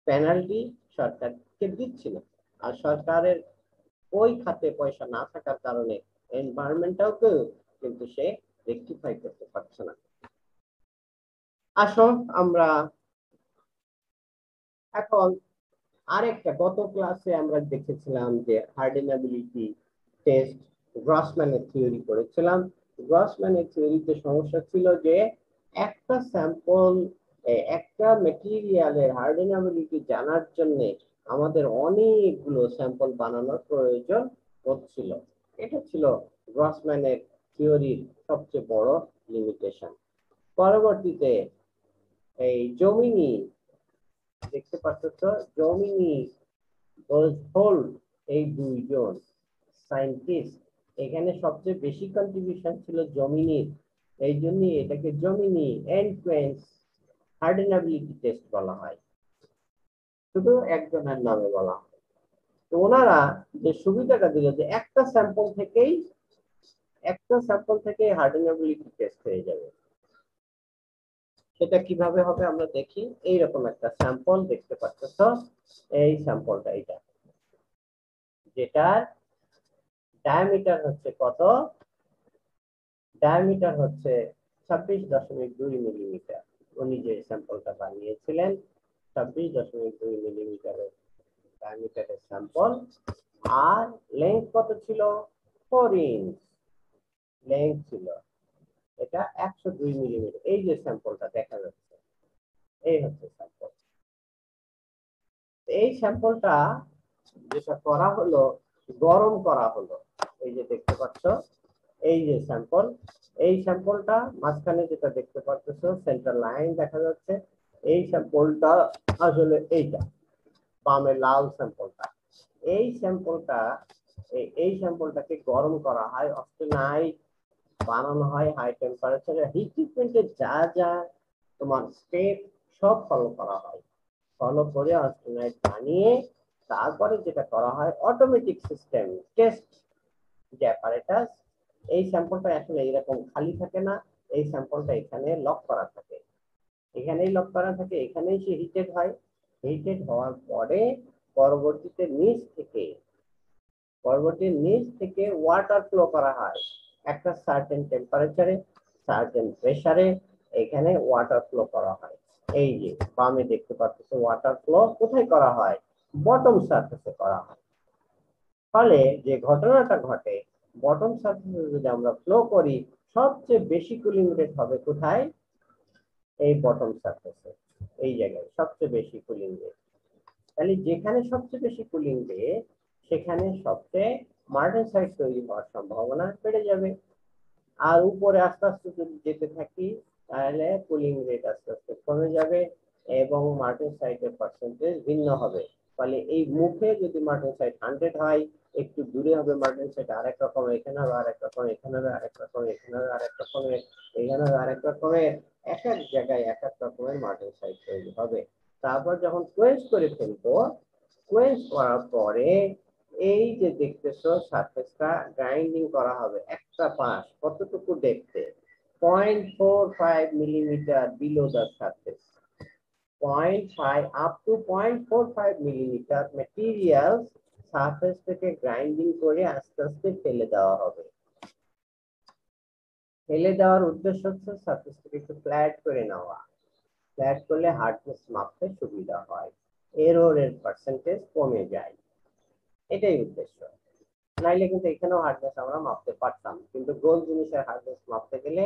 A: পেনাল্টি সরকারকে দিচ্ছি না। আর সরকারের ওই খাতে পয়সা না থাকার কারণে এনভায়রনমেন্টটাও কিন্তু সে রেকটিফাই করতে পারছে না। আসো আমরা এখন আরেকটা, গত ক্লাসে আমরা দেখেছিলাম যে হার্ডেনাবিলিটি টেস্ট গ্রসম্যানের থিওরি করেছিলাম। গ্রসম্যানের থিওরিতে সমস্যা ছিল যে একটা স্যাম্পল, একটা মেটেরিয়ালের হার্ডেনাবিলিটি জানার জন্য আমাদের অনেকগুলো স্যাম্পল বানানোর প্রয়োজন হচ্ছিল। এটা ছিল গ্রসম্যানের থিওরির সবচেয়ে বড় লিমিটেশন। পরবর্তীতে এই জমিনি, দেখতে পাচ্ছ তো, জমিনি হোল্ড, এই দুইজন সায়েন্টিস্ট, এখানে সবচেয়ে বেশি কন্ট্রিবিউশন ছিল জমিনির। এই জন্য এটাকে জমিনি এন্ড টু এন্ড হার্ডেনাবিলিটি টেস্ট বলা হয়, শুধু একজনের নামে বলা হয়। তো ওনারা যে সুবিধাটা দিল যে একটা স্যাম্পল থেকে হার্ডেনাবিলিটি টেস্ট হয়ে যাবে। সেটা কিভাবে হবে আমরা দেখি। এইরকম একটা স্যাম্পল দেখতে পাচ্ছ তো, এই স্যাম্পলটা, এটা যেটার ডায়ামিটার হচ্ছে কত, ডায়ামিটার হচ্ছে 26.2 মিলিমিটার। উনি যে স্যাম্পলটা বানিয়েছিলেন 26.2 মিলিমিটারের ডায়ামিটারের স্যাম্পল, আর লেন্থ কত ছিল, 4 ইঞ্চ লেন্থ ছিল। এটা 102 মিলিমিটার। এই যে স্যাম্পলটা দেখা যাচ্ছে, এই হচ্ছে স্যাম্পল। এই স্যাম্পলটা যেটা করা হলো, গরম করা হলো। এই যে দেখতে পাচ্ছ, এই যে স্যাম্পল, এই স্যাম্পলটা মাঝখানে যেটা দেখতে পাচ্ছ সেন্টার লাইন দেখা যাচ্ছে, এই স্যাম্পলটা আসলে এইটা বামে লাল স্যাম্পলটা। এই স্যাম্পলটাকে গরম করা হয়, অস্টেনাইট বানানো হয় হাই টেম্পারেচারে। হিট ট্রিটমেন্টে যা যা তোমার স্টেপ সব ফলো করা হয়, ফলো করে অস্টেনাইট বানিয়ে তারপরে যেটা করা হয় অটোমেটিক সিস্টেম টেস্ট যে অ্যাপারেটাস। এই স্যাম্পলটা আসলে এরকম খালি থাকে না, এই স্যাম্পলটা এখানে লক করা থাকে, এখানেই লক করা থাকে, এখানেই সে হিটেড হয়। হিটেড হওয়ার পরে পরবর্তীতে নিচ থেকে ওয়াটার ফ্লো করা হয় একটা সার্টেন টেম্পারেচারে, সার্টেন প্রেসারে। এখানে ওয়াটার ফ্লো করা হয়। এই যে বামে দেখতে পাচ্ছ ওয়াটার ফ্লো কোথায় করা হয়, বটম সারফেসে করা হয়। ফলে যে ঘটনাটা ঘটে, বটম সারফেসে যদি আমরা ফ্লো করি, সবচেয়ে বেশি কুলিং রেট হবে কোথায়, এই বটম সারফেসে, এই জায়গায় সবচেয়ে বেশি কুলিং রেট। তাহলে যেখানে সবচেয়ে বেশি কুলিং রেট, সেখানে সবচেয়ে মার্টেনসাইট তৈরি হওয়ার সম্ভাবনা বেড়ে যাবে। আর উপরে আস্তে আস্তে যদি যেতে থাকি, তাহলে কুলিং রেট আস্তে আস্তে কমে যাবে এবং মার্টেনসাইটের পার্সেন্টেজ ভিন্ন হবে। ফলে এই মুখে যদি মার্টেনসাইট 100 হয়, একটু দূরে হবে মার্টেনসাইট আরেক রকম, এখানে হবে আরেক রকম, এখানে হবে আরেক রকম, এখানে হবে আরেক রকমের, এখানে হবে আরেক রকমের, এক এক জায়গায় এক এক রকমের মার্টেনসাইট তৈরি হবে। তারপর যখন কোয়েন্স করে ফেলবো, কোয়েন্স করার পরে এই যে দেখতেছো সারফেসটা গ্রাইন্ডিং করা হবে একটা পাশ কতটুকু দেখতে, 0.45 millimetre below the surface, 0.5 up to 0.45 millimetre material surface থেকে গ্রাইন্ডিং করে আস্তে আস্তে ফেলে দেওয়া হবে। ফেলে দেওয়ার উদ্দেশ্য হচ্ছে সারফেসটাকে একটু ফ্ল্যাট করে নেওয়া। ফ্ল্যাট করলে হার্ডনেস মাপতে সুবিধা হয়, এররের পার্সেন্টেজ কমে যায়, এটাই উদ্দেশ্য। নাইলে কিন্তু এখানেও হার্ডনেস আমরা মাপতে পারতাম, কিন্তু গোল জিনিসের হার্ডনেস মাপতে গেলে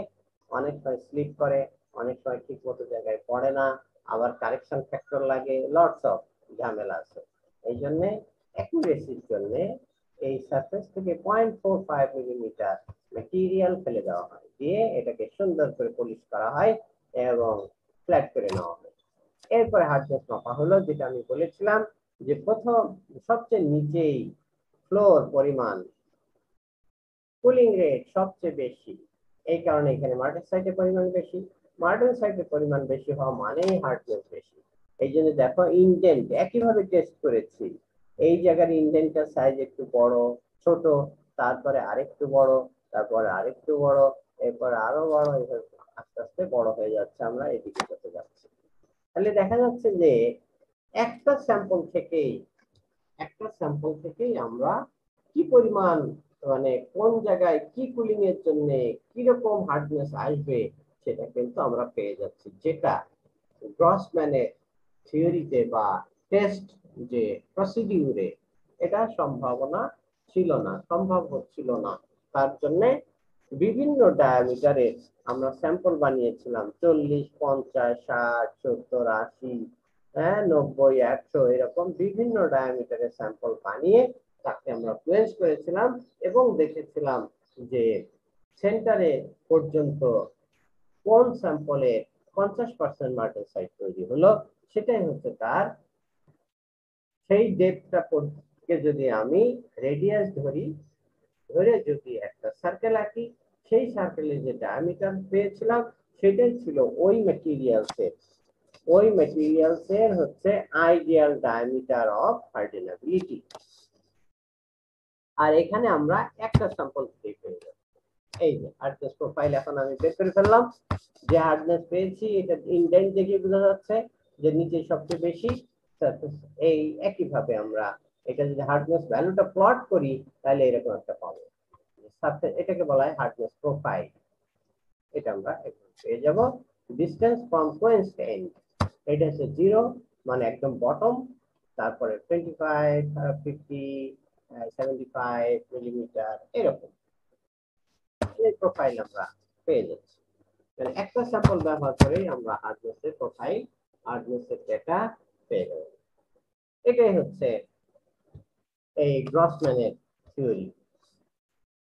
A: অনেক সময় স্লিপ করে, অনেক সময় ঠিক মতো জায়গায় পড়ে না, আবার কারেকশন ফ্যাক্টর লাগে, লটস অফ ঝামেলা আছে। এই জন্য অ্যাকুরেসির জন্য এই সারফেস থেকে 0.45 মিলিমিটার ম্যাটেরিয়াল ফেলে দেওয়া হয়, দিয়ে এটাকে সুন্দর করে পলিশ করা হয় এবং ফ্ল্যাট করে নেওয়া হয়। এরপরে হার্ডনেস মাপা হলো, যেটা আমি বলেছিলাম যে প্রথম সবচেয়ে নিচেই ফ্লোর পরিমাণ, কুলিং রেট সবচেয়ে বেশি, এই কারণে এখানে মার্টেনসাইটের পরিমাণ বেশি। মার্টেনসাইটের পরিমাণ বেশি হওয়া মানেই হার্ডনেস বেশি। এই জন্য দেখো ইনডেন্ট একইভাবে টেস্ট করেছি, এই জায়গার ইনডেন্টটার সাইজ একটু বড় ছোট, তারপরে আরেকটু বড়, তারপরে আরেকটু বড়, এরপর আরো বড় হয়ে আস্তে আস্তে বড় হয়ে যাচ্ছে, আমরা এদিকে যেতে যাচ্ছি। তাহলে দেখা যাচ্ছে যে একটা স্যাম্পল থেকেই আমরা কি পরিমাণ মানে কোন জায়গায় কি কুলিং এর জন্য কিরকম হার্ডনেস আসবে সেটা কিন্তু আমরা পেয়ে যাচ্ছি, যেটা গ্রসম্যানের থিওরিতে বা টেস্ট যে প্রসিডিউরে এটা সম্ভব হচ্ছিল না। তার জন্য বিভিন্ন ডায়ামিটারের আমরা স্যাম্পল বানিয়েছিলাম, 40, 50, 60, 70, 80, 90, 100 এরকম বিভিন্ন ডায়ামিটারের স্যাম্পল বানিয়ে তাকে আমরা প্লেস করেছিলাম এবং দেখেছিলাম যে সেন্টারে পর্যন্ত কোন স্যাম্পলে 50% মার্টেনসাইট তৈরি হলো, সেটাই হচ্ছে তার সেই ডেপথটা কে যদি আমি রেডিয়াস ধরে যদি একটা সার্কেল আঁকি, সেই সার্কেলের যে ডায়ামিটার পেয়েছিলাম সেটাই ছিল ওই ম্যাটেরিয়ালসের হচ্ছে আইডিয়াল ডায়ামিটার অফ হার্ডেনাবিলিটি। আর এখানে আমরা একটা স্যাম্পল পেয়ে যাব। এই যে হার্ডনেস প্রোফাইল এখন আমি বের করে ফেললাম। যে হার্ডনেস পেয়েছি এটা ইনডেন্ট দেখে বোঝা যাচ্ছে যে নিচে সবচেয়ে বেশি সারফেস। এই একইভাবে আমরা এটা যদি হার্ডনেস ভ্যালুটা প্লট করি তাহলে এরকম একটা পাবো। এটাকে বলা হয় হার্ডনেস প্রোফাইল। এটা আমরা এখন পেয়ে যাব। Distance from queens to end, এটা হচ্ছে 0 মানে একদম বটম, তারপরে 25, 50, 75 মিলিমিটার এরকম এই প্রোফাইল আমরা পেয়ে যাচ্ছি। তাহলে একটা স্যাম্পল ব্যবহার করে আমরা হার্ডনেসের প্রোফাইল, হার্ডনেসের ডেটা পেয়ে যাব। এটাই হচ্ছে এই গ্রসম্যানের থিওরি।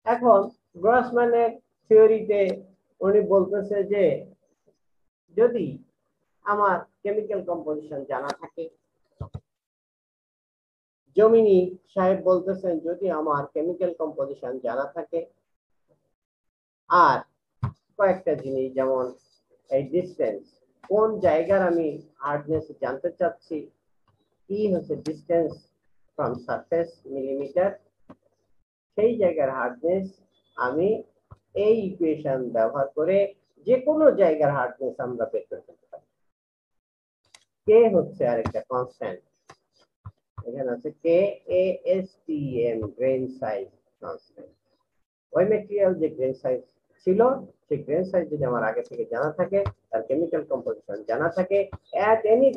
A: এখন গ্রসম্যানের থিওরিতে উনি বলতেছে যে যদি আমার কেমিক্যাল কম্পোজিশন জানা থাকে, জমিনী সাহেব বলতেছেন যদি আমার কেমিক্যাল কম্পোজিশন জানা থাকে আর কয়েকটা জিনিস যেমন এই ডিসটেন্স, কোন জায়গার আমি হার্ডনেস জানতে চাচ্ছি, ই হচ্ছে ডিসটেন্স ফ্রম সারফেস মিলিমিটার, সেই জায়গার হার্ডনেস আমি এই ইকুয়েশন ব্যবহার করে যে কোনো জায়গার হার্ডনেস আমরা বের করতে পারি। কে হচ্ছে আরেকটা কনস্ট্যান্ট, এখানে আছে কে ASTM গ্রেন সাইজ কনস্ট্যান্ট। ওই ম্যাটেরিয়াল যে গ্রেন সাইজ ছিল সেই গ্রেন সাইজ যদি আমার আগে থেকে জানা থাকে, তার কেমিক্যাল কম্পোজিশন জানা থাকে, অ্যাট এনি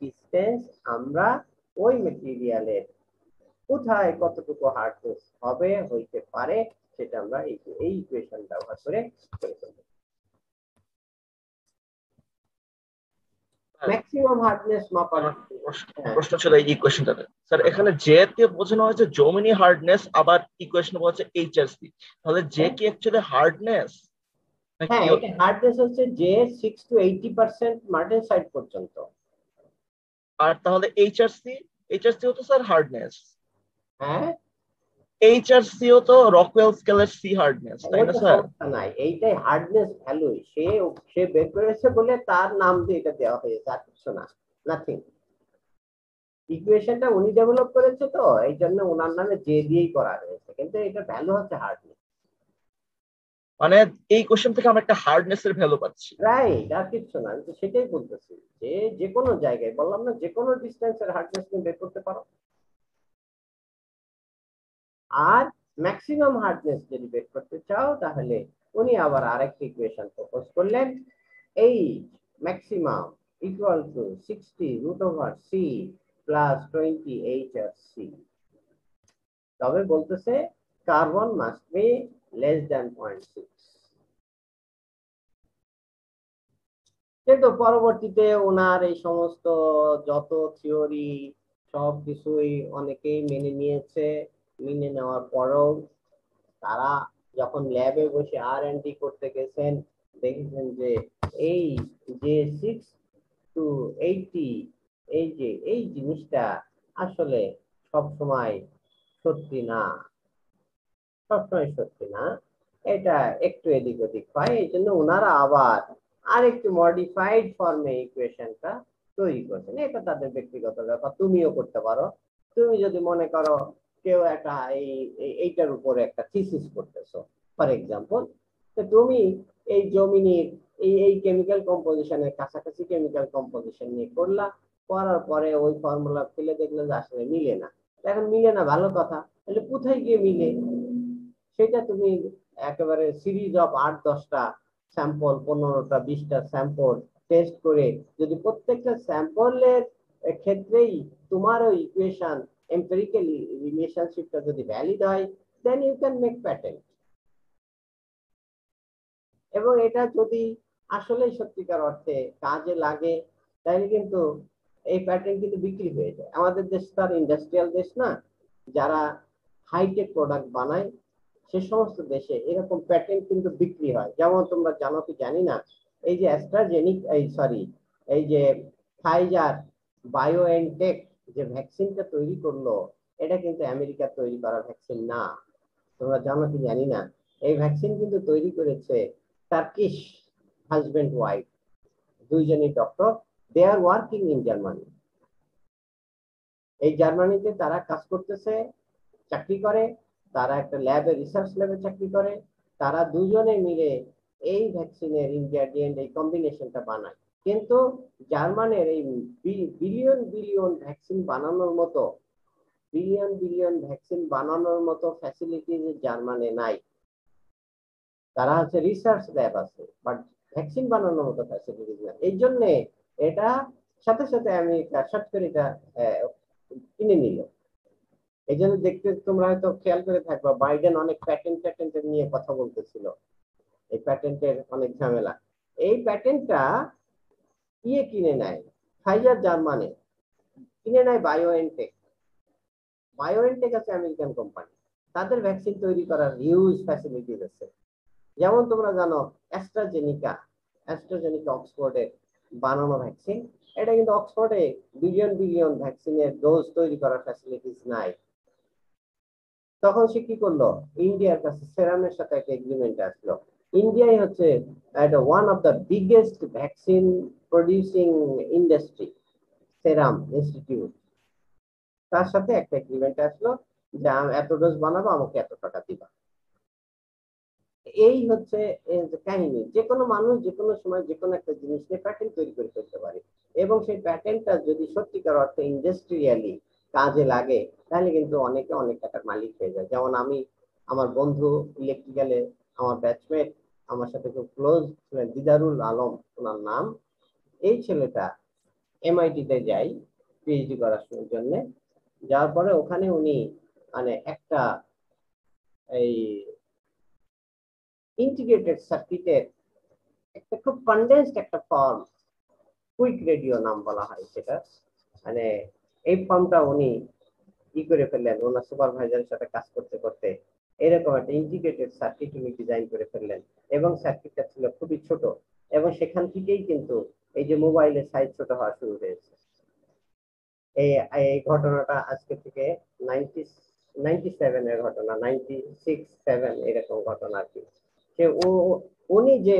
A: ডিসটেন্স আমরা ওই ম্যাটেরিয়ালের কোথায় কতটুকু হার্ডনেস হইতে পারে সেটা আমরা এই ইকুয়েশন ব্যবহার করে ফেলব। ম্যাক্সিমাম হার্ডনেস মাপার
N: প্রশ্ন ছিল এই ইকুয়েশনটাতে স্যার, এখানে জে তে বোঝানো হয়েছে জমিনি হার্ডনেস, আবার ইকুয়েশন বলছে এইচআরসি, তাহলে জে কি অ্যাকচুয়ালি হার্ডনেস?
A: হ্যাঁ, এটা হার্ডনেস হচ্ছে যে 6 to 80% মার্টেনসাইট পর্যন্ত।
N: আর তাহলে এইচআরসি ও তো স্যার হার্ডনেস।
A: হ্যাঁ,
N: এইচআরসি ও তো রকওয়েল স্কেলের সি হার্ডনেস, তাই না স্যার?
A: নাই, এইটাই হার্ডনেস ভ্যালু সে বের করেছে বলে তার নাম দিয়ে এটা দেওয়া হয়েছে, আর কিছু না, নাথিং। ইকুয়েশনটা উনি ডেভেলপ করেছে তো এই জন্য ওনার নামে জে দিয়েই করা হয়েছে, কিন্তু এটা ভ্যালু হচ্ছে হার্ডনেস।
N: মানে এই কোশ্চেন থেকে আমরা একটা হার্ডনেস এর ভ্যালু পাচ্ছি,
A: রাইট, আর কিছু না। আমি তো সেটাই বলতেছি যে কোনো জায়গায় বললাম না, যে কোনো ডিসটেন্সের হার্ডনেস তুমি বের করতে পারো। আর ম্যাক্সিমাম হার্ডনেস যদি বের করতে চাও তাহলে উনি আবার আরেকটি ইকুয়েশন প্রপোজ করলেন, এই maximum equal to 60√c plus 20 HRC। তবে বলতেছে carbon must be less than 0.6। কিন্তু পরবর্তীতে ওনার এই সমস্ত যত থিওরি সব কিছুই অনেকেই মেনে নিয়েছে। মেনে নেওয়ার পরেও তারা যখন ল্যাবে বসে R&D করতে গেছেন দেখেছেন যে এই যে 6 to 80 এই জিনিসটা আসলে সবসময় সত্যি না, এটা একটু এদিক ওদিক হয়। এই জন্য ওনারা আবার আরেকটু মডিফাইড ফর্মে ইকুয়েশনটা তৈরি করছেন। এটা তাদের ব্যক্তিগত ব্যাপার, তুমিও করতে পারো। তুমি যদি মনে করো কেউ একটা এইটার উপরে একটা থিসিস করতেছো, ফর এক্সাম্পল, তুমি এই জমিনের এই কেমিক্যাল কম্পোজিশনের কাছাকাছি কেমিক্যাল কম্পোজিশন নিয়ে করলা, করার পরে ওই ফর্মুলা ফেলে দেখলে যে আসলে মিলে না। এখন মিলে না, ভালো কথা, তাহলে কোথায় গিয়ে মিলে সেটা তুমি একেবারে সিরিজ অফ 8-10টা স্যাম্পল, 15টা 20টা স্যাম্পল টেস্ট করে যদি প্রত্যেকটা স্যাম্পলের ক্ষেত্রেই তোমার ওই ইকুয়েশন এম্পিরিক্যালি রিলেশনশিপটা যদি ভ্যালিড হয়, then you can make patent. এবং এটা যদি আসলে সত্যিকার অর্থে কাজে লাগে, তাহলে কিন্তু এই প্যাটেন্ট কিন্তু বিক্রি হয়ে যায়। আমাদের দেশ তো আর ইন্ডাস্ট্রিয়াল দেশ না, যারা হাইটেক প্রোডাক্ট বানায় সে সমস্ত দেশে এরকম প্যাটেন্ট কিন্তু বিক্রি হয়। যেমন তোমরা জানো কি জানি না, এই যে অ্যাস্ট্রাজেনিক এই যে ফাইজার বায়োএনটেক যে ভ্যাকসিনটা তৈরি করলো, এটা কিন্তু আমেরিকার তৈরি করা ভ্যাকসিন না। তোমরা জানো কি জানি না, এই ভ্যাকসিন কিন্তু তৈরি করেছে টার্কিশ হাজবেন্ড ওয়াইফ, দুইজনই doctor. They are working in Germany. এই জার্মানিতে তারা কাজ করতেছে, চাকরি করে, তারা একটা ল্যাবে, রিসার্চ ল্যাবে চাকরি করে। তারা দুজনে মিলে এই ভ্যাকসিনের ইনগ্রেডিয়েন্ট, এই কম্বিনেশনটা বানায়। কিন্তু জার্মানের এই বিলিয়ন বিলিয়ন ভ্যাকসিন বানানোর মতো ফ্যাসিলিটি জার্মানে নাই। তারা হচ্ছে রিসার্চ ল্যাব আছে, বাট ভ্যাকসিন বানানোর মতো ফ্যাসিলিটিস নাই। এই জন্য এটা সাথে সাথে আমেরিকা শর্ট করে এটা কিনে নিল। এই জন্য দেখতে তোমরা হয়তো খেয়াল করে থাকবা, বাইডেন অনেক প্যাটেন্ট নিয়ে কথা বলতেছিল, এই প্যাটেন্টের অনেক ঝামেলা। এই প্যাটেন্টটা কিনে নেয় ফাইজার, জার্মানি কিনে নেয় বায়োএনটেক। বায়োএনটেক আছে আমেরিকান কোম্পানি, তাদের ভ্যাকসিন তৈরি করার হিউজ ফ্যাসিলিটিস আছে। যেমন তোমরা জানো অ্যাস্ট্রাজেনিকা অক্সফোর্ডের বানানো ভ্যাকসিন, এটা কিন্তু অক্সফোর্ডে বিলিয়ন বিলিয়ন ভ্যাকসিনের ডোজ তৈরি করার ফ্যাসিলিটিস নাই। তখন সে কি করলো, ইন্ডিয়ার কাছে সেরামের সাথে একটা এগ্রিমেন্ট আসলো। ইন্ডিয়াই হচ্ছে one of the biggest vaccine producing industry, Serum Institute. তার সাথে একটা এগ্রিমেন্ট আসলো যে এত ডোজ বানাবো, আমাকে এত টাকা দিবা। এই হচ্ছে কাহিনী। যে কোনো মানুষ যে কোনো সময় যে কোনো একটা জিনিস নিয়ে প্যাটেন্ট তৈরি করে ফেলতে পারে, এবং সেই প্যাটেন্টটা যদি সত্যিকার অর্থে ইন্ডাস্ট্রিয়ালি কাজে লাগে, তাহলে কিন্তু অনেকে অনেক টাকার মালিক হয়ে যায়। যেমন আমি, আমার বন্ধু ইলেকট্রিক্যালে, আমার ব্যাচমেট, আমার সাথে খুব ক্লোজ ছিলেন দিদারুল আলম ওনার নাম। এই ছেলেটা MIT-তে যাই পিএইচডি করার জন্য। যাওয়ার পরে ওখানে উনি মানে একটা এই ইন্টিগ্রেটেড সার্কিটের একটা খুব কনডেন্সড একটা ফর্ম, কুইক রেডিও নাম বলা হয় সেটা, মানে এই ফর্মটা উনি করে ফেললেন ওনার সুপারভাইজারের সাথে কাজ করতে করতে। এরকম একটা ইন্টিগ্রেটেড সার্কিট উনি ডিজাইন করে ফেললেন, এবং সার্কিটটা ছিল খুবই ছোট, এবং সেখান থেকেই কিন্তু এই যে মোবাইলের সাইজ ছোট হওয়া শুরু হয়েছে। এই ঘটনাটা আজকে থেকে 97 এর ঘটনা, 96-7 এরকম ঘটনা আর কি। সে উনি যে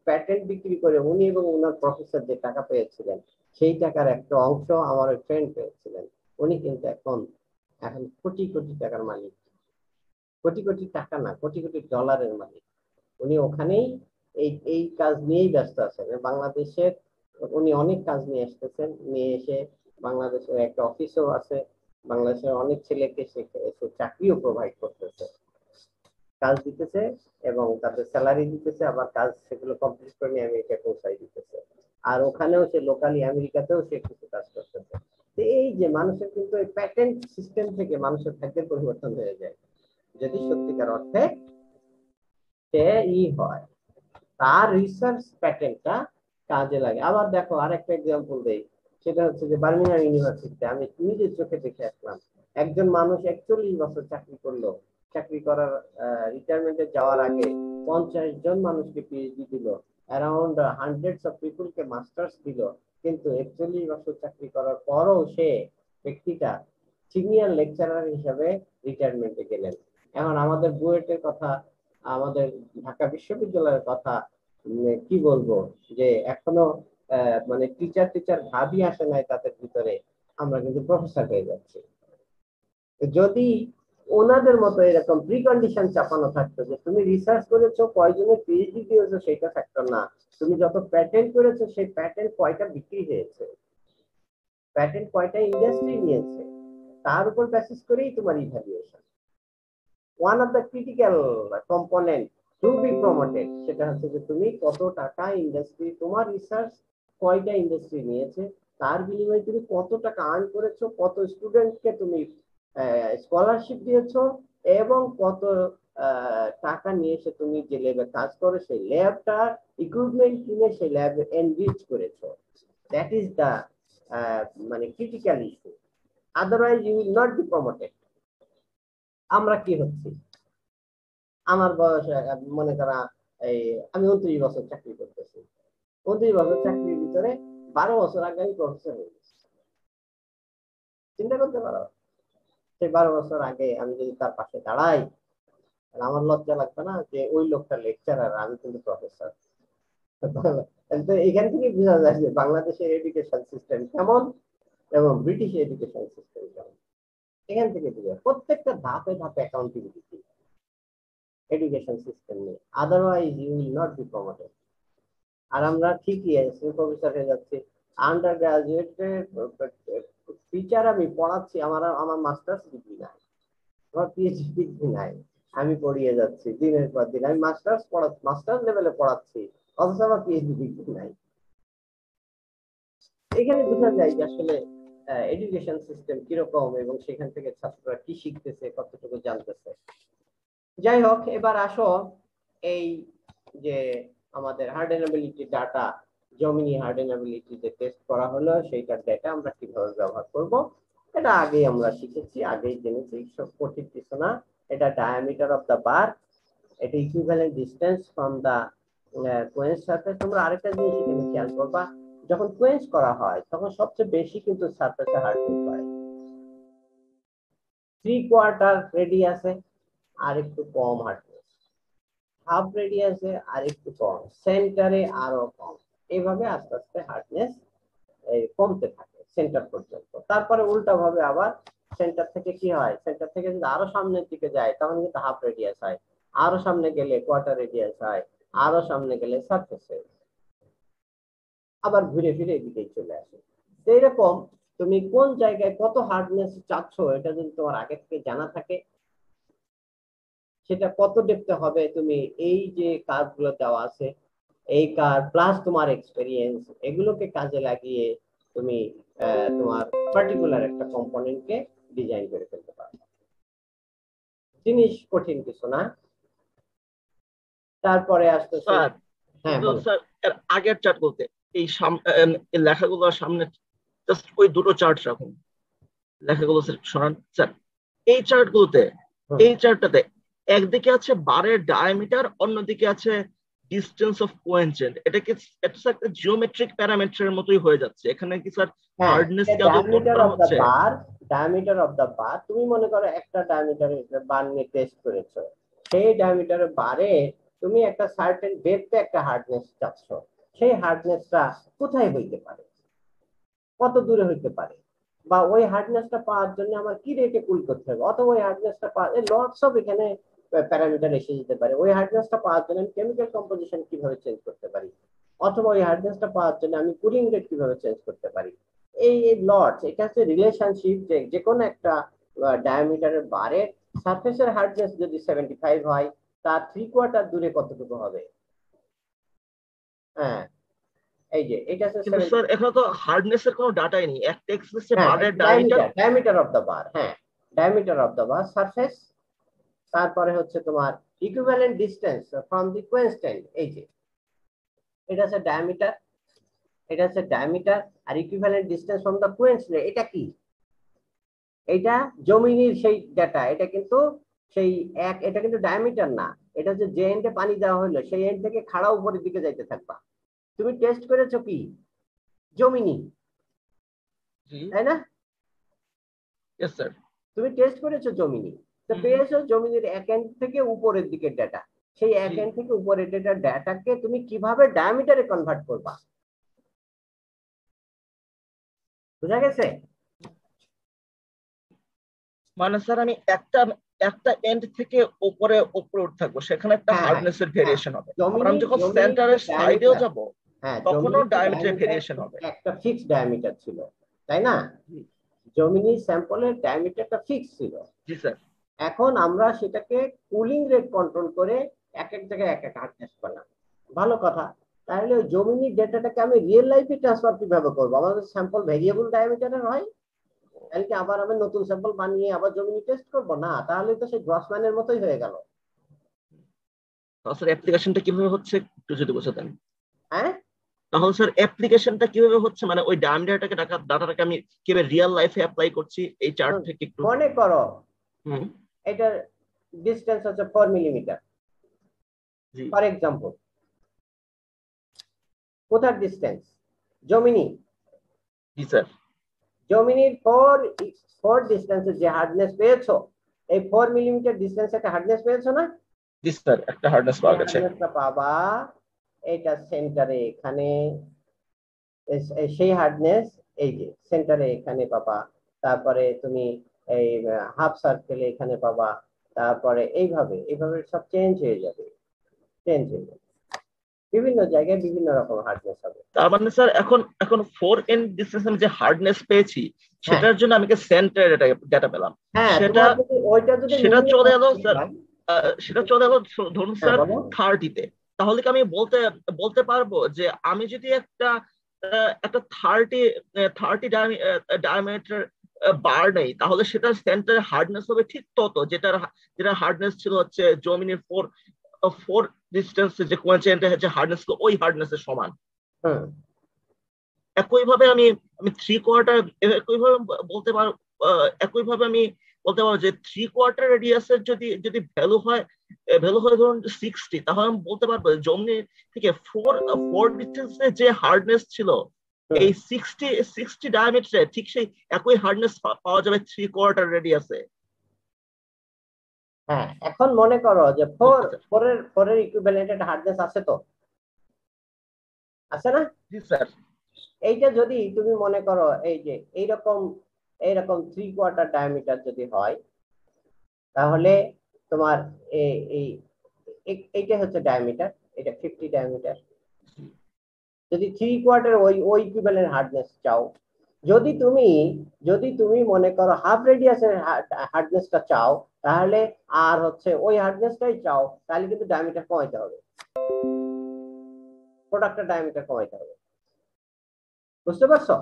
A: প্যাটেন্ট বিক্রি করে উনি এবং ওনার প্রফেসর যে টাকা পেয়েছিলেন, সেই টাকার একটা অংশ আমার ফ্রেন্ড পেয়েছিলেন। উনি কিন্তু এখন কোটি কোটি টাকার মালিক, কোটি কোটি টাকা না, কোটি কোটি ডলারের মালিক। উনি ওখানেই এই কাজ নিয়েই ব্যস্ত আছেন। বাংলাদেশের উনি অনেক কাজ নিয়ে আসতেছেন, নিয়ে এসে বাংলাদেশের একটা অফিসও আছে, বাংলাদেশের অনেক ছেলেকে সে চাকরিও প্রোভাইড করতেছে, কাজ দিতেছে এবং তাদের স্যালারি দিতেছে, আবার কাজ সেগুলো কমপ্লিট করে নিয়ে আমেরিকা পৌঁছাই দিতেছে। আর ওখানেও সে লোকালি আমেরিকাতেও সে কিছু কাজ করতেছে। এই যে মানুষের কিন্তু এই প্যাটেন্ট সিস্টেম থেকে মানুষের ভাগ্যের পরিবর্তন হয়ে যায় যদি সত্যিকার অর্থে সে হয়, তার রিসার্চ প্যাটেন্টটা কাজে লাগে। আবার দেখো আরেকটা এক্সাম্পল দেই, সেটা হচ্ছে যে বার্মিংহাম ইউনিভার্সিটিতে আমি নিজের চোখে দেখে আসলাম, একজন মানুষ 41 বছর চাকরি করলো, চাকরি করার রিটায়ারমেন্টে যাওয়ার আগে 50 জন মানুষকে পিএইচডি দিল, অ্যারাউন্ড হান্ড্রেডস অফ পিপুলকে মাস্টার্স দিল, কিন্তু 41 বছর চাকরি করার পরও সে ব্যক্তিটা সিনিয়র লেকচারার হিসেবে রিটায়ারমেন্টে গেলেন। এখন আমাদের বুয়েটের কথা, আমাদের ঢাকা বিশ্ববিদ্যালয়ের কথা কি বলবো, যে এখনো মানে টিচার ভাবই আসে নাই তাদের ভিতরে, আমরা কিন্তু প্রফেসর হয়ে যাচ্ছি। যদি ওনাদের মতো এরকম প্রিকন্ডিশন চাপানো থাকতো যে তুমি রিসার্চ করেছো, কয়জনে পিএইচডি দিয়েছো সেটা ফ্যাক্টর না, তুমি যত প্যাটেন্ট করেছো সেই প্যাটেন্ট কয়টা বিক্রি হয়েছে, প্যাটেন্ট কয়টা ইন্ডাস্ট্রি নিয়েছে, তার উপর বেসিস করেই তোমার evaluation. One of the critical component to be promoted সেটা হচ্ছে যে তুমি কত টাকা ইন্ডাস্ট্রি, তোমার রিসার্চ কয়টা ইন্ডাস্ট্রি নিয়েছে, তার বিনিময়ে তুমি কত টাকা আর্ন করেছো, কত স্টুডেন্টকে তুমি স্কলারশিপ দিয়েছো, এবং কত টাকা নিয়ে এসে তুমি যে ল্যাবে কাজ করো সেই ল্যাবটা ইকুইপমেন্ট কিনে সেই ল্যাব এনরিচ করেছো। দ্যাট ইজ দ্য মানে critical issue, otherwise you will not be promoted. আমরা কি হচ্ছি, আমার বয়স মনে করা এই আমি 29 বছর চাকরি করতেছি, 29 বছর চাকরির ভিতরে 12 বছর আগে আমি প্রফেসর হয়ে গেছি। চিন্তা করতে পারো, সেই 12 বছর আগে আমি যদি তার পাশে দাঁড়াই, আমার লজ্জা লাগবে না যে ওই লোকটা লেকচারার, আমি কিন্তু প্রফেসর? এখান থেকে বোঝা যায় যে বাংলাদেশের এডুকেশন সিস্টেম কেমন এবং ব্রিটিশ এডুকেশন সিস্টেম কেমন। এখান থেকে বোঝা, প্রত্যেকটা ধাপে ধাপে অ্যাকাউন্টেবিলিটি এডুকেশন সিস্টেম নেই, otherwise you will not be promoted. আর আমরা ঠিকই প্রফেসর হয়ে যাচ্ছি, আন্ডার গ্রাজুয়েটে টিচার আমি পড়াচ্ছি, আমার মাস্টার্স ডিগ্রি নাই, আমার পিএইচডি ডিগ্রি নাই, আমি পড়িয়ে যাচ্ছি দিনের পর দিন, আমি মাস্টার্স লেভেলে পড়াচ্ছি, অথচ আমার পিএইচডি ডিগ্রি নাই। এখানে বোঝা যায় যে আসলে এডুকেশন সিস্টেম কিরকম এবং সেখান থেকে ছাত্ররা কি শিখতেছে, কতটুকু জানতেছে। যাই হোক, এবার আসো এই যে আমাদের হার্ডেনেবিলিটি ডাটা, জমিনি হার্ডেনেবিলিটি যে টেস্ট করা হলো সেইটার ডেটা আমরা কিভাবে ব্যবহার করব, এটা আগেই আমরা শিখেছি, আগেই জেনেছি, সব কঠিন কিছু না। এটা ডায়ামিটার অফ দ্য বার, এটা equivalent distance from the কোয়েন্স surface. তোমরা আরেকটা জিনিস এখানে খেয়াল করবা, যখন কোয়েন্স করা হয় তখন সবচেয়ে বেশি কিন্তু সারফেসে হার্ডনেস হয়, 3/4 রেডিয়াসে আর একটু কম হার্ডনেস, হাফ রেডিয়াসে আর একটু কম, সেন্টারে আরো কম, এইভাবে আস্তে আস্তে হার্ডনেস কমতে থাকে সেন্টার পর্যন্ত। তারপরে উল্টা ভাবে আবার সেন্টার থেকে কি হয়, সেন্টার থেকে যদি আরো সামনের দিকে যায় তখন কিন্তু হাফ রেডিয়াস হয়, আরো সামনে গেলে কোয়ার্টার রেডিয়াস হয়, আরো সামনে গেলে সারফেসে, আবার ঘুরে ফিরে এদিকেই চলে আসে। এইরকম তুমি কোন জায়গায় কত হার্ডনেস চাচ্ছ এটা যদি তোমার আগে থেকে জানা থাকে, সেটা কত দেখতে হবে, তুমি এই যে কার্ভগুলো দেওয়া আছে এই কার্ভ প্লাস তোমার এক্সপেরিয়েন্স, এগুলোকে কাজে লাগিয়ে তুমি তোমার পার্টিকুলার একটা কম্পোনেন্টকে ডিজাইন করে ফেলতে পারো। জিনিস কঠিন কিছু না। তারপরে আসতে
N: স্যার,
A: হ্যাঁ
N: কিন্তু স্যার এর আগের চার্ট বলতে এই লেখাগুলোর সামনে জাস্ট ওই দুটো চার্ট রাখুন, লেখাগুলো সরান স্যার। এই চার্টগুলোতে, এই চার্টটাতে একদিকে আছে বারের ডায়ামিটার, অন্যদিকে আছে ডিসটেন্স অফ কোয়েনজেন্ট। এটা কি একটা জিওমেট্রিক প্যারামিটারের মতোই হয়ে যাচ্ছে? এখানে কি স্যার হার্ডনেস কি আদৌ নোট করা হচ্ছে?
A: ডায়ামিটার অফ দ্য বার, তুমি মনে করো একটা ডায়ামিটারের বার নিয়ে টেস্ট করেছো, সেই ডায়ামিটারের বারে তুমি একটা সার্টেন ডেপথে একটা হার্ডনেস চাচ্ছ, সেই হার্ডনেসটা কোথায় হইতে পারে, কত দূরে হইতে পারে, বা ওই হার্ডনেসটা পাওয়ার জন্য আমার কি রেটে কুল করতে হবে, অথবা ওই হার্ডনেসটা পাওয়া লটস অফ এখানে প্যারামিটার এসে যেতে পারে। ওই হার্ডনেসটা পাওয়ার জন্য আমি কেমিক্যাল কম্পোজিশন কিভাবে চেঞ্জ করতে পারি, অথবা ওই হার্ডনেসটা পাওয়ার জন্য আমি কুলিং রেট কিভাবে চেঞ্জ করতে পারি। এই লটস, এটা হচ্ছে রিলেশনশিপ, যে কোনো একটা ডায়ামিটারের বারে সারফেসের হার্ডনেস যদি 75 হয়, তার 3/4 দূরে কতটুকু হবে। হ্যাঁ, এই যে এটা
N: কিন্তু স্যার এখানে তো হার্ডনেসের কোনো ডাটাই নেই, একটা এক্সিসে বারের
A: ডায়ামিটার অফ দা বার, হ্যাঁ diameter of the bar surface, তারপরে হচ্ছে তোমার equivalent distance from the quenchant, এই যে এটা হচ্ছে ডায়ামিটার, এটা হচ্ছে ডায়ামিটার, আর equivalent distance from the quenchant এটা কি, এটা জমিনির সেই ডাটা, এটা কিন্তু সেই এটা কিন্তু ডায়ামিটার না, এটা হচ্ছে যে এন্ডে পানি দেওয়া হলো সেই এন্ড থেকে খাড়া উপরের দিকে যাইতে থাকবা। তুমি টেস্ট করেছো কি জমিনি, তাই না?
N: Yes sir.
A: তুমি টেস্ট করেছো জমিনি, তো পেয়েছো জমিনির এক এন্ড থেকে উপরের দিকে ডাটা, সেই এক এন্ড থেকে উপরের ডাটাকে তুমি কিভাবে ডায়ামিটারে কনভার্ট করবা, বুঝা গেছে?
N: মানে স্যার আমি একটা এন্ড থেকে উপরে উঠতে থাকবো, সেখানে একটা হার্ডনেস এর ভেরিয়েশন হবে। আবার আমি যখন
A: জমিনির
N: সেন্টারের
A: যে
N: সাইডেও
A: diameter,
N: যাব
A: হ্যাঁ
N: তখনও
A: জমিনির যে
N: ডায়ামিটার
A: diameter
N: ভেরিয়েশন হবে।
A: একটা ফিক্সড ডায়ামিটার ছিল, তাই না? জমিনির স্যাম্পলের ডায়ামিটারটা ফিক্স ছিল।
N: জি স্যার।
A: এখন আমরা সেটাকে কুলিং রেট কন্ট্রোল করে এক এক জায়গায় এক এক হার্ডনেস করলাম। ভালো কথা। তাহলে ওই জমিনির ডেটাটাকে আমি রিয়েল লাইফে ট্রান্সফার কিভাবে করবো? আমাদের স্যাম্পল ভেরিয়েবল ডায়ামিটারের হয়, তাহলে কি আবার আমি নতুন স্যাম্পল বানিয়ে আবার জমিনি টেস্ট করবো? না, তাহলে তো সেই গ্রসম্যানের মতোই হয়ে গেল।
N: স্যার অ্যাপ্লিকেশনটা কিভাবে হচ্ছে একটু যদি বোঝাতেন।
A: হ্যাঁ,
N: তাহলে স্যার অ্যাপ্লিকেশনটা কিভাবে হচ্ছে, মানে ওই ডায়ামিটারটাকে ডাটাটাকে আমি কিভাবে রিয়েল লাইফে অ্যাপ্লাই করছি এই চার্ট থেকে একটু
A: মনে করো
N: হুম
A: এটার ডিসটেন্স হচ্ছে 4 মিলিমিটার
N: জি
A: ফর এক্সাম্পল। কোথার ডিসটেন্স? জমিনি।
N: জি স্যার।
A: জমিনির 4 ডিসটেন্সে যে হার্ডনেস পেয়েছো, এই 4 মিলিমিটার ডিসটেন্সে একটা হার্ডনেস পেয়েছো না?
N: জি স্যার, একটা হার্ডনেস পাওয়া গেছে।
A: হার্ডনেসটা পাবা এটা সেন্টারে এখানে, সেই হার্ডনেস এই যে সেন্টারে এখানে পাবা, তারপরে তুমি এই হাফ সার্কেলে এখানে পাবা, তারপরে এইভাবে এইভাবে সব চেঞ্জ হয়ে যাবে, চেঞ্জ হয়ে যাবে, বিভিন্ন জায়গায় বিভিন্ন রকম হার্ডনেস হবে।
N: তার মানে স্যার এখন 4n ডিসটেন্স যে হার্ডনেস পেয়েছি সেটার জন্য আমি সেন্টার ডাটা পেলাম,
A: হ্যাঁ
N: সেটা চলে এলো স্যার, সেটা চলে এলো ধরুন স্যার 30 তে। তাহলে কি আমি বলতে পারবো যে আমি যদি একটা 30 ডায়ামিটার বার নেই, তাহলে সেটা সেন্টার হার্ডনেস হবে ঠিক তত, যেটা হার্ডনেস ছিল হচ্ছে জমিনের 4 ডিস্টেন্স যে কোয়েন্সিডেন্ট হচ্ছে হার্ডনেস ওই হার্ডনেসের সমান। একইভাবে আমি 3/4 একইভাবে বলতে পারবো, একইভাবে আমি বলতে পারবো যে 3/4 রেডিয়াসের যদি ভ্যালু হয় ধরুন 60, তাহলে আমি বলতে পারবো জমি থেকে 4 ডিস্টেন্সে যে হার্ডনেস ছিল এই 60 ডায়ামিটারে ঠিক সেই একই হার্ডনেস পাওয়া যাবে 3/4 রেডিয়াসে।
A: হ্যাঁ, এখন মনে করো যে 4 এর ইকুইভ্যালেন্ট একটা হার্ডনেস আছে, তো আছে না?
N: জি স্যার।
A: এইটা যদি তুমি মনে করো এই যে এইরকম 3/4 ডায়ামিটার যদি হয়, তাহলে তোমার এইটা হচ্ছে ডায়ামিটার, এটা 50 ডায়ামিটার। যদি 3/4 ওই ইকুইভ্যালেন্ট হার্ডনেস চাও, যদি তুমি মনে করো হাফ রেডিয়াসের হার্ডনেসটা চাও, তাহলে আর হচ্ছে ওই হার্ডনেসটাই চাও, তাহলে কিন্তু ডায়ামিটার কমাইতে হবে, প্রোডাক্টের ডায়ামিটার কমাইতে হবে। বুঝতে পারছো?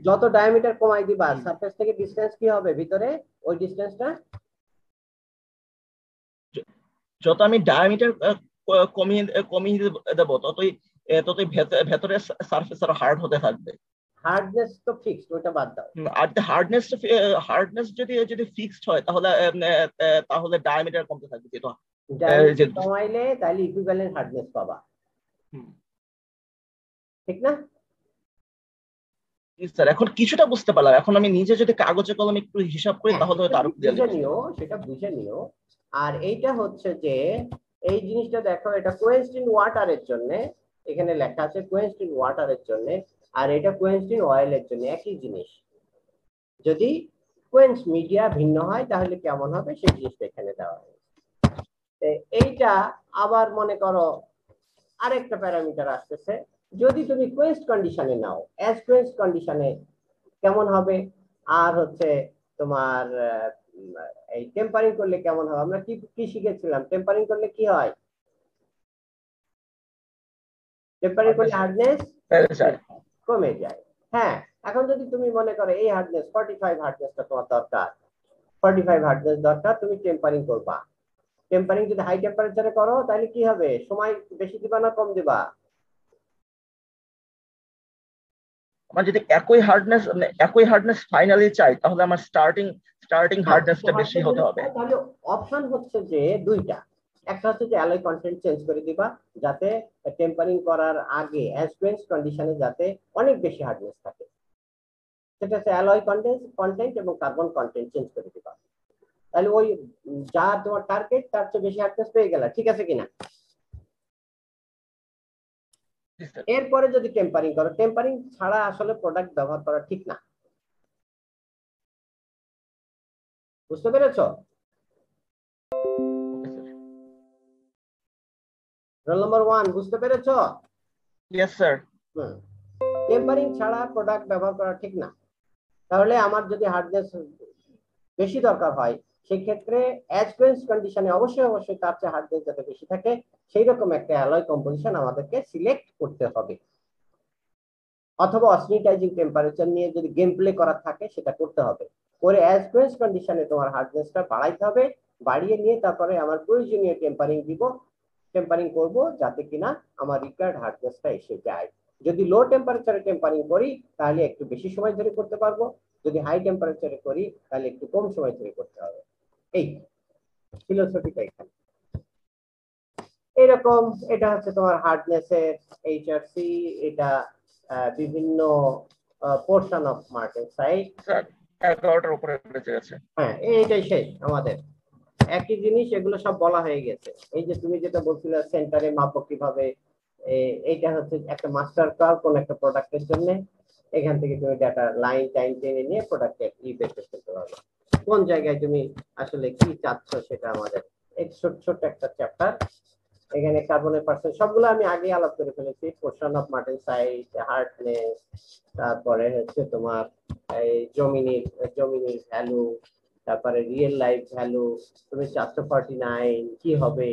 A: যত ডায়ামিটার কমাই দিবা, সারফেস থেকে ডিসটেন্স কি হবে ভিতরে, ওই ডিসটেন্সটা
N: যত আমি ডায়ামিটার কমিয়ে দেবো ততই ভেতরে সারফেস আরো হার্ড হতে থাকবে।
A: হার্ডনেস তো ফিক্সড, ওটা বাদ দাও।
N: আর হার্ডনেস যদি ফিক্সড হয় তাহলে ডায়ামিটার কমতে থাকবে, যেটা
A: কমাইলে তাহলে ইকুইভ্যালেন্ট হার্ডনেস পাবা, ঠিক না?
N: স্যার এখন কিছুটা বুঝতে পারলাম, এখন আমি নিজে যদি কাগজে কলমে একটু হিসাব করি তাহলে হয়তো আরো
A: সেটা বুঝে নিও। আর এইটা হচ্ছে যে এই জিনিসটা দেখো, এটা কোয়েনসড ইন ওয়াটারের জন্য, এখানে লেখা আছে কোয়েনসড ইন ওয়াটারের জন্য, আর এটা কোয়েনসড ইন অয়েলের জন্য একই জিনিস। যদি কোয়েন্স মিডিয়া ভিন্ন হয় তাহলে কেমন হবে সেই জিনিসটা এখানে দেওয়া হয়েছে। এইটা আবার মনে করো আরেকটা প্যারামিটার আসতেছে, যদি তুমি কোয়েন্সড কন্ডিশনে নাও, অ্যাজ কোয়েন্সড কন্ডিশনে কেমন হবে, আর হচ্ছে তোমার এই টেম্পারিং করলে কেমন হবে। আমরা কি শিখেছিলাম? টেম্পারিং করলে কি হয়? টেম্পারিং করলে হার্ডনেস কমে যায়। হ্যাঁ, এখন যদি তুমি মনে করো এই হার্ডনেস 45 হার্ডনেসটা তোমার দরকার, 45 হার্ডনেস দরকার, তুমি টেম্পারিং করবা। টেম্পারিং যদি হাই টেম্পারেচারে করো তাহলে কি হবে? সময় বেশি দিবা না কম দিবা?
N: আমার যদি একই হার্ডনেস ফাইনালি চাই, তাহলে আমার স্টার্টিং হার্ডনেসটা বেশি হতে হবে।
A: তাহলে অপশন হচ্ছে যে দুইটা, একটা হচ্ছে যে অ্যালয় কন্টেন্ট চেঞ্জ করে দিবা, যাতে টেম্পারিং করার আগে অ্যাজ কোয়েন্স কন্ডিশনে যাতে অনেক বেশি হার্ডনেস থাকে, সেটা হচ্ছে অ্যালয় কন্টেন্ট এবং কার্বন কন্টেন্ট চেঞ্জ করে দিবা। তাহলে ওই যা তোমার টার্গেট তার চেয়ে বেশি হার্ডনেস পেয়ে গেলা, ঠিক আছে কিনা? এরপরে যদি টেম্পারিং করো, টেম্পারিং ছাড়া আসলে প্রোডাক্ট ব্যবহার করা ঠিক না। বুঝতে পেরেছো? রোল নাম্বার 1 বুঝতে পেরেছো?
N: Yes sir.
A: টেম্পারিং ছাড়া প্রোডাক্ট ব্যবহার করা ঠিক না। তাহলে আমার যদি হার্ডনেস বেশি দরকার হয় সেক্ষেত্রে অ্যাজকুয়েন্স কন্ডিশনে অবশ্যই তার চেয়ে হার্ডনেস যাতে বেশি থাকে সেই রকম একটা অ্যালয় কম্পোজিশন আমাদেরকে সিলেক্ট করতে হবে, অথবা অসনিটাইজিং টেম্পারেচার নিয়ে যদি গেম প্লে করার থাকে সেটা করতে হবে। করে অ্যাজকুয়েন্স কন্ডিশনে তোমার হার্ডনেসটা বাড়াইতে হবে, বাড়িয়ে নিয়ে তারপরে আমার প্রয়োজনীয় টেম্পারিং করব যাতে কিনা আমার রিকোয়ার্ড হার্ডনেসটা এসে যায়। যদি লো টেম্পারেচারে টেম্পারিং করি তাহলে একটু বেশি সময় ধরে করতে পারবো, যদি হাই টেম্পারেচারে করি তাহলে একটু কম সময় ধরে করতে হবে। এই ফিলোসফিটা এখানে এরকম। এটা হচ্ছে তোমার হার্ডনেসের এইচআরসি, এটা বিভিন্ন পোর্শন অফ মার্টেনসাইট।
N: 11টার উপরে বেঁচে গেছে।
A: হ্যাঁ, এইটাই শেষ আমাদের। একই জিনিস, এগুলো সব বলা হয়ে গেছে। এই যে তুমি যেটা বলছিলে সেন্টারে মাপো কিভাবে, এইটা হচ্ছে একটা মাস্টার কার্ভ কোন একটা প্রোডাক্টের জন্য। এখান থেকে তুমি ডাটা লাইন টাইম টেনে নিয়ে প্রোডাক্টের বের করতে পারবে। কোন জায়গায় তুমি আসলে কি চাচ্ছ সেটা আমাদের ছোট্ট একটা চ্যাপ্টার। এখানে কার্বনের পার্সেন্ট সবগুলো আমি আগে আলাপ করে ফেলেছি। পোর্শন অফ মার্টেনসাইট, হার্ডনেস, তারপরে হচ্ছে তোমার এই জমিনির ভ্যালু, তারপরে রিয়েল লাইফ ভ্যালু, তুমি 449 কি হবে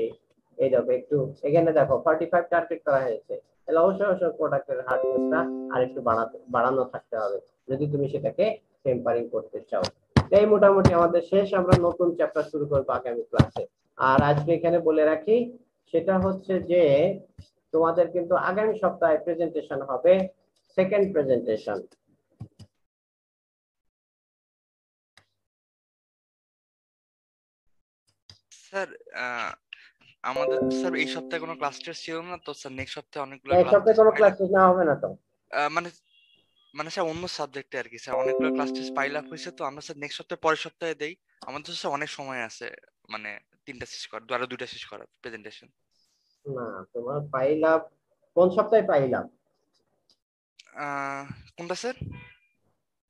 A: এই দেখো। একটু এখানে দেখো 45 টার্গেট করা হয়েছে, তাহলে অবশ্যই প্রোডাক্টের হার্ডনেসটা আর একটু বাড়ানো থাকতে হবে যদি তুমি সেটাকে টেম্পারিং করতে চাও। এই মোটামুটি আমাদের শেষ। আমরা নতুন চ্যাপ্টার শুরু করবো আগামী ক্লাসে। আর আজকে এখানে বলে রাখি সেটা হচ্ছে যে তোমাদের কিন্তু আগামী সপ্তাহে প্রেজেন্টেশন হবে, সেকেন্ড প্রেজেন্টেশন।
O: স্যার আমাদের স্যার এই সপ্তাহে কোনো ক্লাস টেস্ট ছিল না তো স্যার, নেক্সট সপ্তাহে অনেকগুলো
A: এই সপ্তাহে কোনো ক্লাস টেস্ট না হবে না তো?
O: মানে মানে স্যার অন্য সাবজেক্টে আর কি স্যার, অনেকগুলো ক্লাস টেস্ট পাইল আপ হয়েছে তো আমরা স্যার নেক্সট সপ্তাহে পরের সপ্তাহে দেই। আমাদের স্যার অনেক সময় আছে, মানে 3টা শেষ করার, আরো 2টা শেষ করার প্রেজেন্টেশন।
A: না, তোমার পাইল আপ কোন সপ্তাহে পাইল আপ?
O: কোনটা স্যার?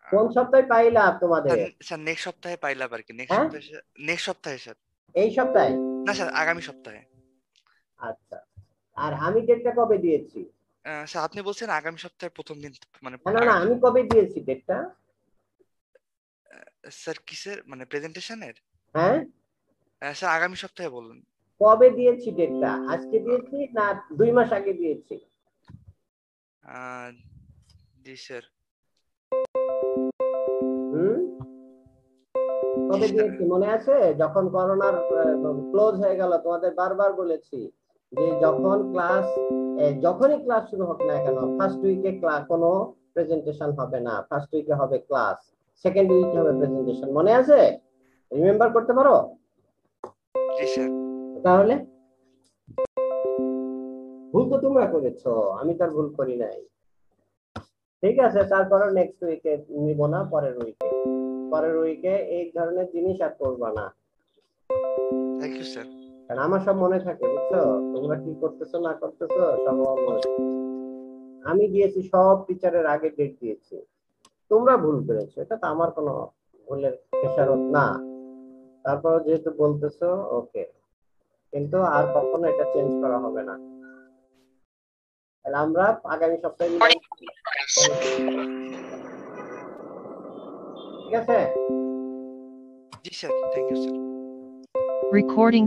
A: কোন সপ্তাহে পাইল আপ তোমাদের?
O: স্যার নেক্সট সপ্তাহে পাইল আপ আর কি। নেক্সট সপ্তাহে স্যার।
A: এই সপ্তাহে
O: না স্যার, আগামী সপ্তাহে।
A: আচ্ছা, আর আমি ডেটটা কবে দিয়েছি?
O: স্যার আপনি বলছেন আগামী সপ্তাহের প্রথম দিন, মানে
A: না আমি কবে দিয়েছি ডেটটা?
O: স্যার কিসের, মানে প্রেজেন্টেশনের?
A: হ্যাঁ
O: স্যার আগামী সপ্তাহে বলুন।
A: কবে দিয়েছি ডেটটা? আজকে দিয়েছি না 2 মাস আগে দিয়েছি?
O: জি স্যার।
A: কবে দিয়েছি মনে আছে? যখন করোনার ক্লোজ হয়ে গেল তোমাদের বারবার বলেছি যে যখনই ক্লাস শুরু হোক না কেন ফার্স্ট উইকে কোনো প্রেজেন্টেশন হবে না, ফার্স্ট উইকে হবে ক্লাস, সেকেন্ড উইকে হবে প্রেজেন্টেশন। মনে আছে? রিমেম্বার করতে পারো?
O: জি স্যার।
A: তাহলে ভুল তো তোমরা করেছো, আমি তার ভুল করি নাই। ঠিক আছে, তারপরে নেক্সট উইকে নিব না, পরের উইকে এই ধরনের জিনিস আর করবা না।
O: Thank you sir.
A: কারণ আমার সব মনে থাকে, বুঝছো? তোমরা কি করতেছো না করতেছো সব আমার মনে থাকে। আমি দিয়েছি সব টিচারের আগে ডেট দিয়েছি, তোমরা ভুল করেছো, এটা তো আমার কোনো ভুলের খেসারত না। তারপরে যেহেতু বলতেছো ওকে, কিন্তু আর কখনো এটা চেঞ্জ করা হবে না। তাহলে আমরা আগামী সপ্তাহে ঠিক আছে?
O: জি sir, thank you sir.
M: Recording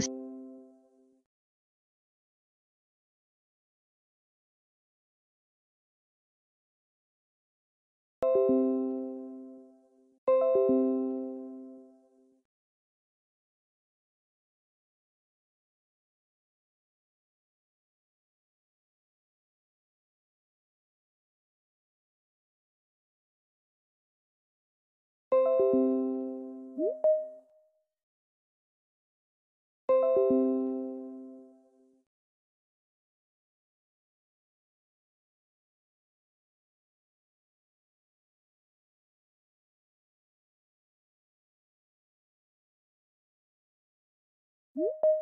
P: you